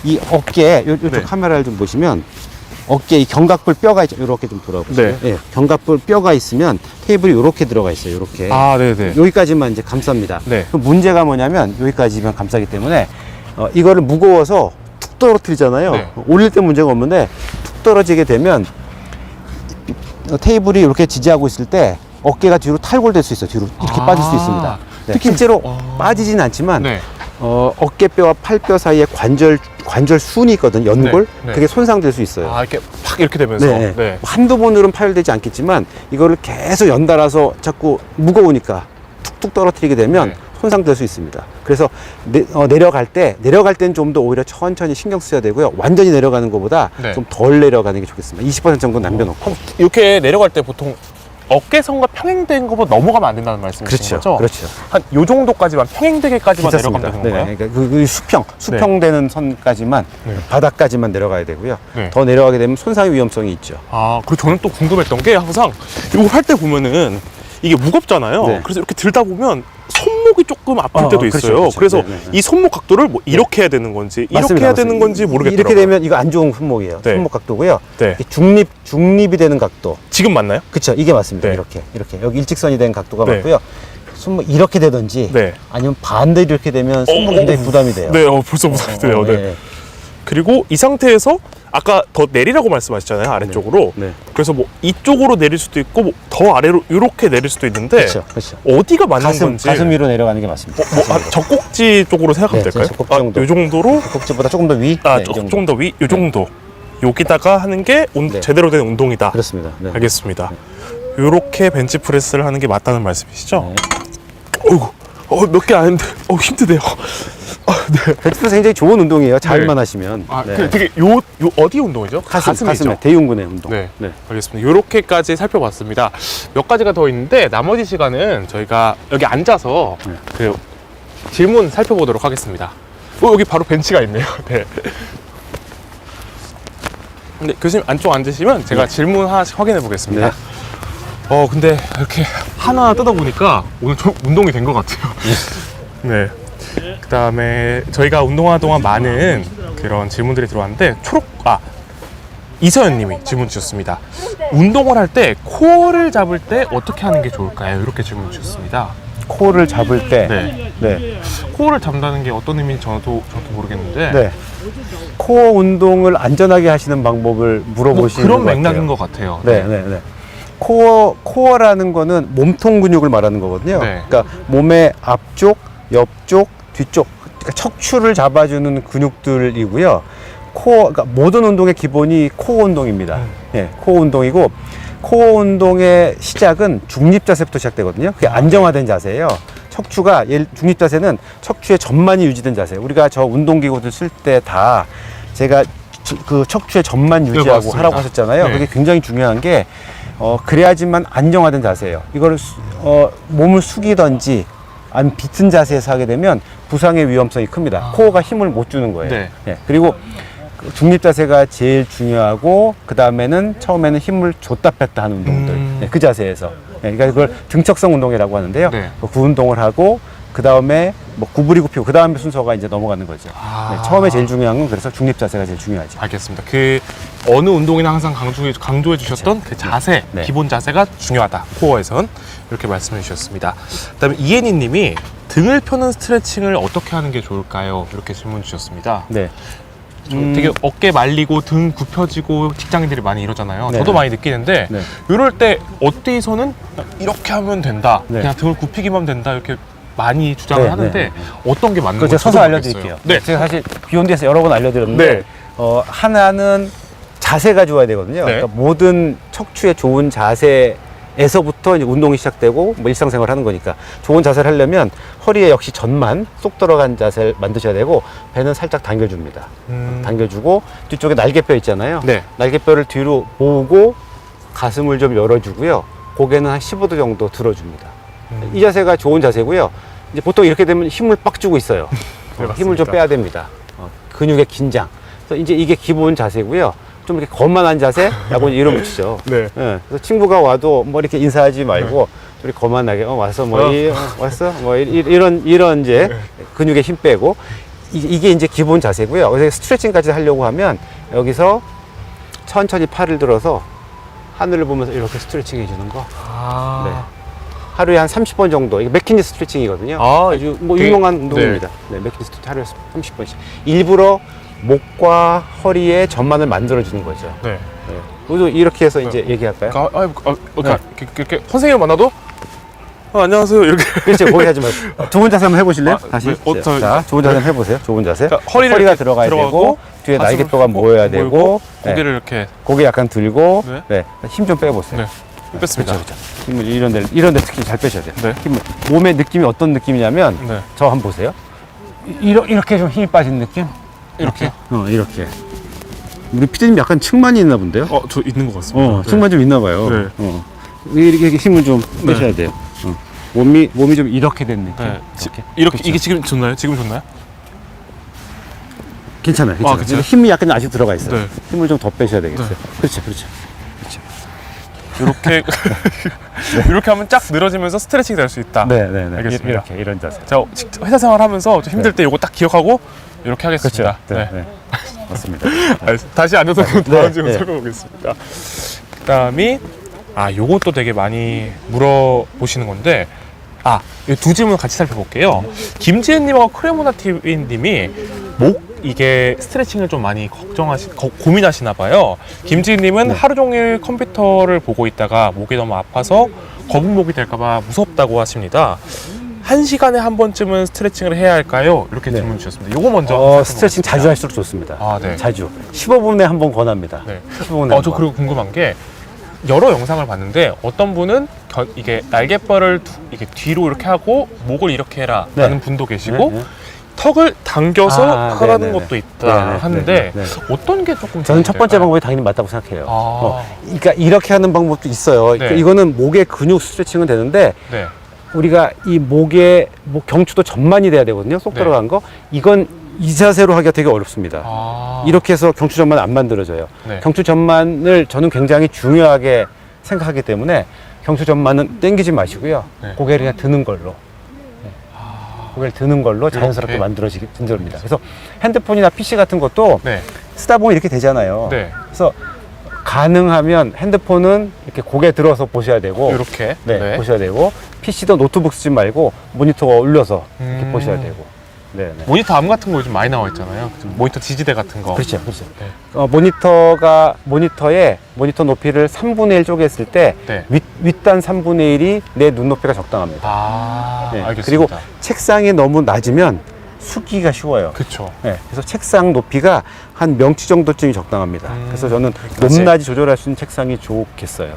이 어깨 요쪽
네.
카메라를 좀 보시면 어깨 이 견갑골 뼈가 있죠. 이렇게 좀 돌아보세요.
네.
견갑골 뼈가 있으면 테이블이 이렇게 들어가 있어요. 이렇게.
네네.
여기까지만 이제 감쌉니다.
네.
그럼 문제가 뭐냐면 여기까지만 감싸기 때문에 이거를 무거워서 툭 떨어뜨리잖아요.
네.
올릴 때 문제가 없는데 툭 떨어지게 되면 테이블이 이렇게 지지하고 있을 때 어깨가 뒤로 탈골될 수 있어요. 뒤로 이렇게 빠질 수 있습니다. 네.
특히-
실제로 빠지진 않지만
네.
어깨뼈와 팔뼈 사이에 관절 순이 있거든요. 연골.
네, 네.
그게 손상될 수 있어요.
이렇게 팍 이렇게 되면서.
네.
네.
한두 번으로는 파열되지 않겠지만 이거를 계속 연달아서 자꾸 무거우니까 툭툭 떨어뜨리게 되면
네.
손상될 수 있습니다. 그래서 내려갈 때는 좀 더 오히려 천천히 신경 써야 되고요. 완전히 내려가는 것보다
네.
좀 덜 내려가는 게 좋겠습니다. 20% 정도 남겨놓고.
이렇게 내려갈 때 보통 어깨선과 평행된 것보다 넘어가면 안 된다는 말씀이신 거죠?
그렇죠.
한 요 정도까지만 평행되게까지만 내려가면 되는 건가요?
네, 그러니까 그 수평되는 선까지만
네.
바닥까지만 내려가야 되고요.
네.
더 내려가게 되면 손상의 위험성이 있죠.
그리고 저는 또 궁금했던 게 항상 이거 할 때 보면은 이게 무겁잖아요.
네.
그래서 이렇게 들다 보면 손목 손목이 조금 아플 때도
그렇죠,
있어요.
그렇죠.
그래서
네.
이 손목 각도를 뭐 이렇게 해야 되는 건지 이렇게
맞습니다,
해야
맞습니다.
되는 건지 모르겠더라고요.
이렇게 되면 이거 안 좋은 손목이에요.
네.
손목 각도고요.
네.
이 중립이 되는 각도.
지금 맞나요?
그쵸, 이게 맞습니다.
네.
이렇게 여기 일직선이 된 각도가
네.
맞고요. 손목 이렇게 되든지
네.
아니면 반대로 이렇게 되면 손목이 굉장히 부담이 돼요.
네, 벌써 부담이 돼요. 네.
네.
그리고 이 상태에서 아까 더 내리라고 말씀하셨잖아요, 아래쪽으로.
네.
그래서 뭐 이쪽으로 내릴 수도 있고 뭐 더 아래로 이렇게 내릴 수도 있는데
그렇죠, 그렇죠.
어디가 맞는 건지
가슴 위로 내려가는 게 맞습니다.
젖꼭지 쪽으로 생각하면
네,
될까요?
젖꼭지 정도.
이 정도로
꼭지보다 조금 더 위.
아,
네, 이 정도.
조금 더 위, 이 정도. 여기다가 하는 게
네.
제대로 된 운동이다.
그렇습니다. 네.
알겠습니다. 이렇게 벤치프레스를 하는 게 맞다는 말씀이시죠?
네.
어이구, 몇 개 아닌데, 힘드네요. 네.
벤치프레스 굉장히 좋은 운동이에요. 잘만
네.
하시면. 네.
그 되게 어디 운동이죠?
가슴에 대흉근의 운동.
네, 알겠습니다. 이렇게까지 살펴봤습니다. 몇 가지가 더 있는데 나머지 시간은 저희가 여기 앉아서
네.
그 질문 살펴보도록 하겠습니다. 여기 바로 벤치가 있네요. 네. 근데 교수님 안쪽 앉으시면 제가 질문 하나씩 확인해 보겠습니다.
네.
근데 이렇게 하나 뜯어보니까 오늘 좀 운동이 된 것 같아요. 네. 그 다음에 저희가 운동하는 동안 많은 그런 질문들이 들어왔는데 이서연 님이 질문 주셨습니다. 운동을 할 때 코어를 잡을 때 어떻게 하는 게 좋을까요? 이렇게 질문 주셨습니다.
코어를 잡을 때.
네.
네.
코어를 잡는다는 게 어떤 의미인지 저도 모르겠는데
네. 코어 운동을 안전하게 하시는 방법을
뭐
물어보시는
그런
것 같아요.
맥락인 것 같아요.
네, 네, 네. 코어라는 거는 몸통 근육을 말하는 거거든요.
네.
그러니까 몸의 앞쪽, 옆쪽, 뒤쪽, 그러니까 척추를 잡아주는 근육들이고요. 그러니까 모든 운동의 기본이 코어 운동입니다. 예, 코어 운동이고, 코어 운동의 시작은 중립 자세부터 시작되거든요. 그게 안정화된 자세예요. 척추가 중립 자세는 척추의 전만이 유지된 자세예요. 우리가 저 운동기구들 쓸 때 다 제가 그 척추의 전만 유지하고
맞습니다.
하라고 하셨잖아요.
네.
그게 굉장히 중요한 게 그래야지만 안정화된 자세예요. 이거를 몸을 숙이든지 안 비튼 자세에서 하게 되면 부상의 위험성이 큽니다. 코어가 힘을 못 주는 거예요.
네.
예, 그리고 중립 자세가 제일 중요하고 그 다음에는 처음에는 힘을 줬다 뺐다 하는 운동들. 네, 그 자세에서. 네, 그러니까 그걸 등척성 운동이라고 하는데요.
네.
그 운동을 하고 그 다음에 뭐 구부리고 펴고 그 다음에 순서가 이제 넘어가는 거죠. 네, 처음에 제일 중요한 건 그래서 중립 자세가 제일 중요하죠.
알겠습니다. 그 어느 운동이나 항상 강조해 주셨던 그 자세,
네.
기본 자세가 중요하다. 코어에선 이렇게 말씀해 주셨습니다. 그다음에 이혜니 님이 등을 펴는 스트레칭을 어떻게 하는 게 좋을까요? 이렇게 질문 주셨습니다.
네.
되게 어깨 말리고 등 굽혀지고 직장인들이 많이 이러잖아요.
네.
저도 많이 느끼는데
네.
이럴 때 어디서는 이렇게 하면 된다.
네.
그냥 등을 굽히기만 하면 된다. 이렇게 많이 주장을
네,
하는데
네.
어떤 게 맞는
그거
건지
제가 서서 알려드릴게요.
네.
제가 사실 비욘드에서 여러 번 알려드렸는데
네.
하나는 자세가 좋아야 되거든요.
네.
그러니까 모든 척추의 좋은 자세에서부터 이제 운동이 시작되고 뭐 일상생활을 하는 거니까 좋은 자세를 하려면 허리에 역시 전만 쏙 들어간 자세를 만드셔야 되고 배는 살짝 당겨줍니다. 당겨주고 뒤쪽에 날개뼈 있잖아요.
네.
날개뼈를 뒤로 모으고 가슴을 좀 열어주고요. 고개는 한 15도 정도 들어줍니다. 이 자세가 좋은 자세고요. 이제 보통 이렇게 되면 힘을 빡 주고 있어요.
네,
힘을 좀
맞습니다.
빼야 됩니다. 근육의 긴장. 그래서 이제 이게 기본 자세고요. 좀 이렇게 거만한 자세라고 이름 붙이죠.
네.
예, 그래서 친구가 와도 뭐 이렇게 인사하지 말고 좀 이렇게 거만하게 왔어 왔어 뭐 이런 이제 근육에 힘 빼고 이게 이제 기본 자세고요. 그래서 스트레칭까지 하려고 하면 여기서 천천히 팔을 들어서 하늘을 보면서 이렇게 스트레칭 해주는 거. 네. 하루에 한 30번 정도. 이게 맥킨지 스트레칭이거든요. 아주 뭐
되게,
유명한 운동입니다. 네, 맥킨지 스트레칭 하루에 30번씩. 일부러 목과 허리에 전만을 만들어주는 거죠.
네.
네. 우리도 이렇게 해서 이제 얘기할까요?
이렇게 선생님을 만나도 안녕하세요 이렇게
그렇죠. 거기 하지 말고. 좋은 자세 한번 해보실래요? 다시.
네.
자, 좋은 자세 한번 해보세요. 좋은 자세.
그러니까 허리를
허리가
이렇게
들어가야
들어가고,
되고, 뒤에
가슴을
날개뼈가 모여야 되고,
모이고,
네.
고개를 이렇게
고개 약간 들고,
네.
네. 힘 좀 빼보세요.
네. 뺐습니다.
그렇죠. 힘을 이런 데 특히 잘 빼셔야 돼요.
네.
힘을. 몸의 느낌이 어떤 느낌이냐면,
네.
저 한번 보세요. 이렇게 좀 힘이 빠진 느낌?
이렇게.
이렇게. 우리 피디님 약간 측만이 있나 본데요?
저 있는 것 같습니다. 네.
측만 좀 있나 봐요.
네.
이렇게 힘을 좀 빼셔야 돼요. 몸이 좀 이렇게 된 느낌.
네.
이렇게.
이게 지금 좋나요? 지금 좋나요?
괜찮아요.
괜찮아요?
힘이 약간 아직 들어가 있어요.
네.
힘을 좀 더 빼셔야 되겠어요.
네.
그렇죠.
이렇게 이렇게 하면 쫙 늘어지면서 스트레칭이 될 수 있다.
네, 네, 네.
알겠습니다.
이렇게 이런 자세.
자, 회사 생활하면서 좀 힘들 때 이거 딱 기억하고 이렇게 하겠습니다.
그렇죠. 네, 네. 맞습니다.
다시 앉아서 그럼
네,
다음 질문
네.
살펴보겠습니다. 그다음이 요것도 되게 많이 물어보시는 건데 이 두 질문 같이 살펴볼게요. 김지은님하고 크레모나 TV님이 목 이게 스트레칭을 좀 많이 고민하시나 봐요. 김지은님은
네.
하루 종일 컴퓨터를 보고 있다가 목이 너무 아파서 거북목이 될까봐 무섭다고 하십니다. 1시간에 한 번쯤은 스트레칭을 해야 할까요? 이렇게
네.
질문 주셨습니다. 요거 먼저
스트레칭 자주 할수록 좋습니다.
네.
자주. 15분에 한 번 권합니다.
네.
15분에 한
저
번.
그리고 궁금한 게 여러 영상을 봤는데 어떤 분은 이게 날갯발을 이게 뒤로 이렇게 하고 목을 이렇게 해라
네.
라는 분도 계시고
네, 네.
턱을 당겨서 하라는
네네네.
것도 있다
네네.
하는데
네네.
어떤 게 조금
저는
도움이
첫 번째
될까요?
방법이 당연히 맞다고 생각해요.
아.
그러니까 이렇게 하는 방법도 있어요.
네.
이거는 목의 근육 스트레칭은 되는데
네.
우리가 이 목의 경추도 전만이 돼야 되거든요. 쏙
네.
들어간 거. 이건 이 자세로 하기가 되게 어렵습니다. 이렇게 해서 경추 전만 안 만들어져요.
네.
경추 전만을 저는 굉장히 중요하게 생각하기 때문에 경추 전만은 당기지 마시고요.
네.
고개를 그냥 드는 걸로. 고개를 드는 걸로 자연스럽게
이렇게?
만들어지기 됩니다. 그래서 핸드폰이나 PC 같은 것도
네.
쓰다 보면 이렇게 되잖아요.
네.
그래서 가능하면 핸드폰은 이렇게 고개 들어서 보셔야 되고,
이렇게
네, 보셔야 되고, PC도 노트북 쓰지 말고 모니터가 올려서 이렇게 보셔야 되고. 네, 네.
모니터 암 같은 거 요즘 많이 나와 있잖아요. 모니터 지지대 같은 거.
그렇죠, 그렇죠.
네.
모니터에 모니터 높이를 3분의 1 쪼갰을 때
네.
윗단 3분의 1이 내 눈높이가 적당합니다. 네,
알겠습니다.
그리고 책상이 너무 낮으면 숙이기가 쉬워요.
그렇죠.
네, 그래서 책상 높이가 한 명치 정도쯤이 적당합니다. 그래서 저는
그렇지.
높낮이 조절할 수 있는 책상이 좋겠어요.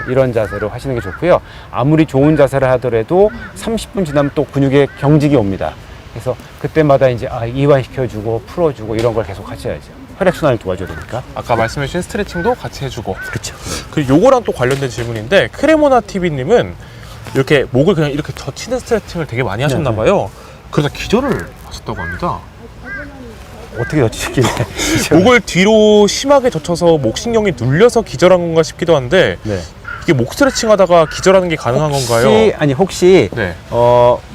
이런 자세로 하시는 게 좋고요. 아무리 좋은 자세를 하더라도 30분 지나면 또 근육에 경직이 옵니다. 그래서 그때마다 이제 이완시켜주고 풀어주고 이런 걸 계속 하셔야죠. 혈액순환을 도와줘야 되니까.
아까 말씀해주신 스트레칭도 같이 해주고.
그렇죠.
그리고 요거랑 또 관련된 질문인데 크레모나 TV님은 이렇게 목을 그냥 이렇게 젖히는 스트레칭을 되게 많이 하셨나 봐요. 그러다 기절을 하셨다고 합니다.
어떻게 여치길래?
목을 뒤로 심하게 젖혀서 목신경이 눌려서 기절한 건가 싶기도 한데
네.
이게 목 스트레칭 하다가 기절하는 게 가능한 건가요?
혹시
네.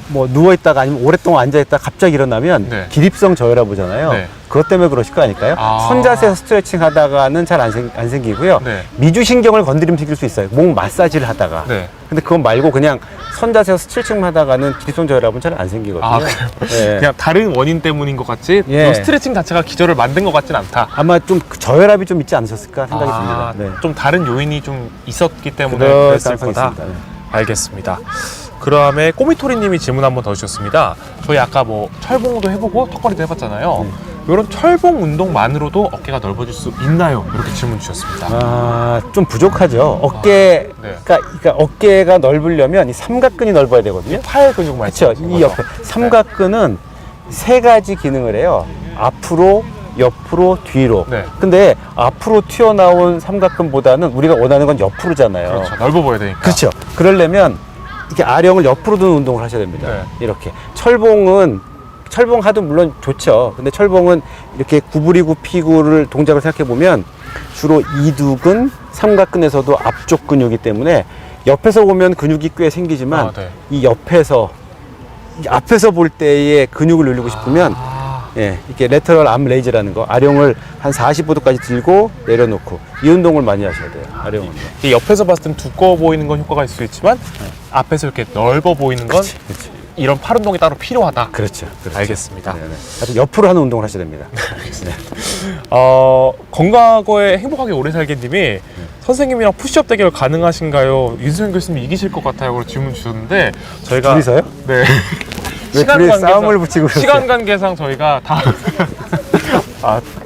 뭐 누워있다가 아니면 오랫동안 앉아있다가 갑자기 일어나면
네.
기립성 저혈압 오잖아요.
네.
그것 때문에 그러실 거 아닐까요?
아.
손자세에서 스트레칭 하다가는 잘 안 생기고요.
네.
미주신경을 건드리면 생길 수 있어요. 목 마사지를 하다가.
네.
근데 그건 말고 그냥 손자세에서 스트레칭 하다가는 기립성 저혈압은 잘 안 생기거든요.
그래요?
네.
그냥 다른 원인 때문인 것 같지
예.
요 스트레칭 자체가 기절을 만든 것 같진 않다.
아마 좀 저혈압이 좀 있지 않으셨을까 생각이 듭니다. 네.
좀 다른 요인이 좀 있었기 때문에
그럴
그랬을
가능성이
거다.
있습니다. 네.
알겠습니다. 그 다음에 꼬미토리님이 질문 한 번 더 주셨습니다. 저희 아까 뭐 철봉도 해보고 턱걸이도 해봤잖아요. 이런 철봉 운동만으로도 어깨가 넓어질 수 있나요? 이렇게 질문 주셨습니다.
좀 부족하죠.
네.
그러니까 어깨가 넓으려면 이 삼각근이 넓어야 되거든요.
팔 근육만
그렇죠. 이 옆에 삼각근은 세 가지 기능을 해요. 앞으로, 옆으로, 뒤로.
네.
근데 앞으로 튀어나온 삼각근보다는 우리가 원하는 건 옆으로잖아요.
그렇죠. 넓어 보여야 되니까.
그렇죠. 그러려면 이렇게 아령을 옆으로 두는 운동을 하셔야 됩니다.
네.
이렇게. 철봉하도 물론 좋죠. 근데 철봉은 이렇게 구부리고 피고를 동작을 생각해 보면 주로 이두근, 삼각근에서도 앞쪽 근육이기 때문에 옆에서 보면 근육이 꽤 생기지만
네.
이 앞에서 볼 때의 근육을 늘리고 싶으면 예, 이렇게 레터럴 암 레이즈라는 거, 아령을 한 45도까지 들고 내려놓고 이 운동을 많이 하셔야 돼요. 아령 운동.
이게 옆에서 봤을 땐 두꺼워 보이는 건 효과가 있을 수 있지만 앞에서 이렇게 넓어 보이는 건
그렇지.
이런 팔 운동이 따로 필요하다.
그렇죠.
알겠습니다.
네네. 하여튼 옆으로 하는 운동을 하셔야 됩니다.
건강하고에 행복하게 오래 살기님이 선생님이랑 푸시업 대결 가능하신가요? 윤수현 교수님 이기실 것 같아요. 그런 질문 주셨는데 저희가
둘이서요?
네.
왜 둘이 싸움을 붙이고 그러세요?
시간 관계상 저희가 다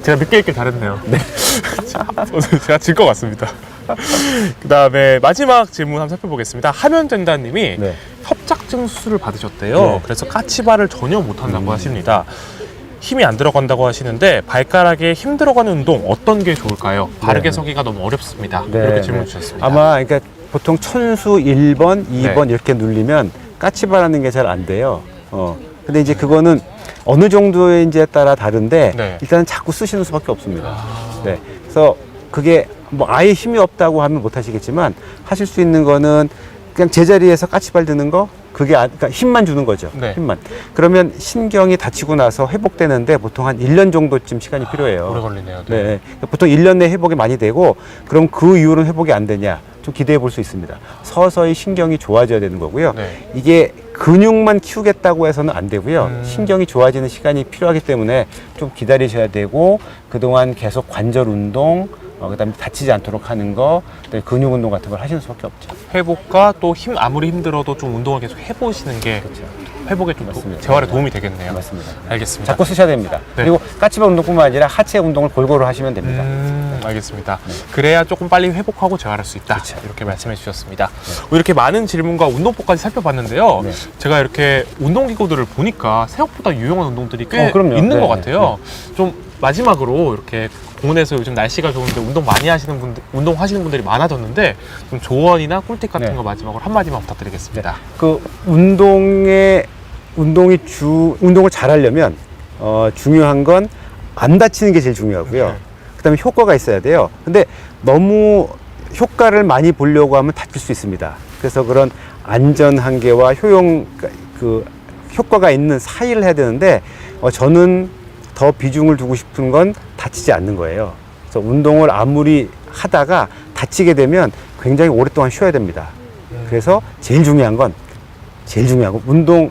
제가 늦게 읽길 잘했네요. 네. 제가 질 것 같습니다. 그 다음에 마지막 질문 한번 살펴보겠습니다. 하면된다님이
네.
협착증 수술을 받으셨대요.
네.
그래서 까치발을 전혀 못한다고 하십니다. 힘이 안 들어간다고 하시는데 발가락에 힘 들어가는 운동 어떤 게 좋을까요? 바르게
네.
서기가 너무 어렵습니다.
네,
이렇게
네.
질문 주셨습니다.
아마 그러니까 보통 천수 1번, 2번
네.
이렇게 누르면 까치발하는 게 잘 안 돼요. 근데 이제 그거는 어느 정도인지에 따라 다른데
네.
일단은 자꾸 쓰시는 수밖에 없습니다. 네. 그래서 그게 뭐 아예 힘이 없다고 하면 못 하시겠지만 하실 수 있는 거는 그냥 제자리에서 까치발 드는 거 그게 그러니까 힘만 주는 거죠.
네.
힘만. 그러면 신경이 다치고 나서 회복되는데 보통 한 1년 정도쯤 시간이 필요해요.
오래 걸리네요.
네. 보통 1년 내에 회복이 많이 되고 그럼 그 이후로는 회복이 안 되냐? 좀 기대해 볼 수 있습니다. 서서히 신경이 좋아져야 되는 거고요.
네.
이게 근육만 키우겠다고 해서는 안 되고요. 신경이 좋아지는 시간이 필요하기 때문에 좀 기다리셔야 되고 그동안 계속 관절 운동 그다음에 다치지 않도록 하는 거, 그다음에 근육 운동 같은 걸 하시는 수밖에 없죠.
회복과 또 아무리 힘들어도 좀 운동을 계속 해보시는 게
그렇죠.
회복에 좀
맞습니다.
재활에
네.
도움이 되겠네요.
맞습니다.
알겠습니다.
자꾸 쓰셔야 됩니다.
네.
그리고 까치발 운동뿐만 아니라 하체 운동을 골고루 하시면 됩니다.
알겠습니다. 그래야 조금 빨리 회복하고 재활할 수 있다.
그렇죠.
이렇게 말씀해 주셨습니다. 이렇게 많은 질문과 운동법까지 살펴봤는데요.
네.
제가 이렇게 운동기구들을 보니까 생각보다 유용한 운동들이 꽤
그럼요.
있는
네,
것 같아요. 좀 마지막으로 이렇게 공원에서 요즘 날씨가 좋은데 운동하시는 분들이 많아졌는데 좀 조언이나 꿀팁 같은
네.
거 마지막으로 한마디만 부탁드리겠습니다.
그 운동을 잘 하려면 중요한 건 안 다치는 게 제일 중요하고요.
네.
그다음에 효과가 있어야 돼요. 근데 너무 효과를 많이 보려고 하면 다칠 수 있습니다. 그래서 그런 안전 한계와 효과가 있는 사이를 해야 되는데 저는 더 비중을 두고 싶은 건 다치지 않는 거예요. 그래서 운동을 아무리 하다가 다치게 되면 굉장히 오랫동안 쉬어야 됩니다. 그래서 제일 중요한 건 운동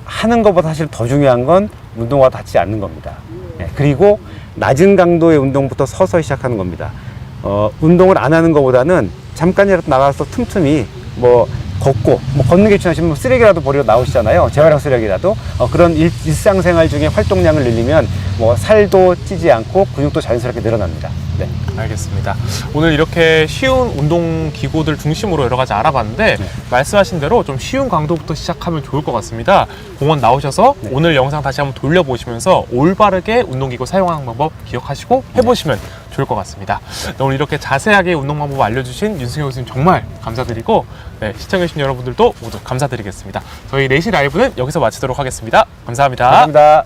하는 것보다 사실 더 중요한 건 운동과 다치지 않는 겁니다. 네, 그리고 낮은 강도의 운동부터 서서히 시작하는 겁니다. 운동을 안 하는 것보다는 잠깐이라도 나가서 틈틈이 걷고 걷는 게 중요하시면 쓰레기라도 버리러 나오시잖아요. 재활용 쓰레기라도 그런 일상생활 중에 활동량을 늘리면 살도 찌지 않고 근육도 자연스럽게 늘어납니다. 네.
알겠습니다. 오늘 이렇게 쉬운 운동 기구들 중심으로 여러 가지 알아봤는데 말씀하신 대로 좀 쉬운 강도부터 시작하면 좋을 것 같습니다. 공원 나오셔서 오늘 영상 다시 한번 돌려보시면서 올바르게 운동기구 사용하는 방법 기억하시고 해보시면 좋을 것 같습니다. 오늘 이렇게 자세하게 운동 방법 알려주신 윤승효 교수님 정말 감사드리고 시청해주신 여러분들도 모두 감사드리겠습니다. 저희 4시 라이브는 여기서 마치도록 하겠습니다. 감사합니다.
감사합니다.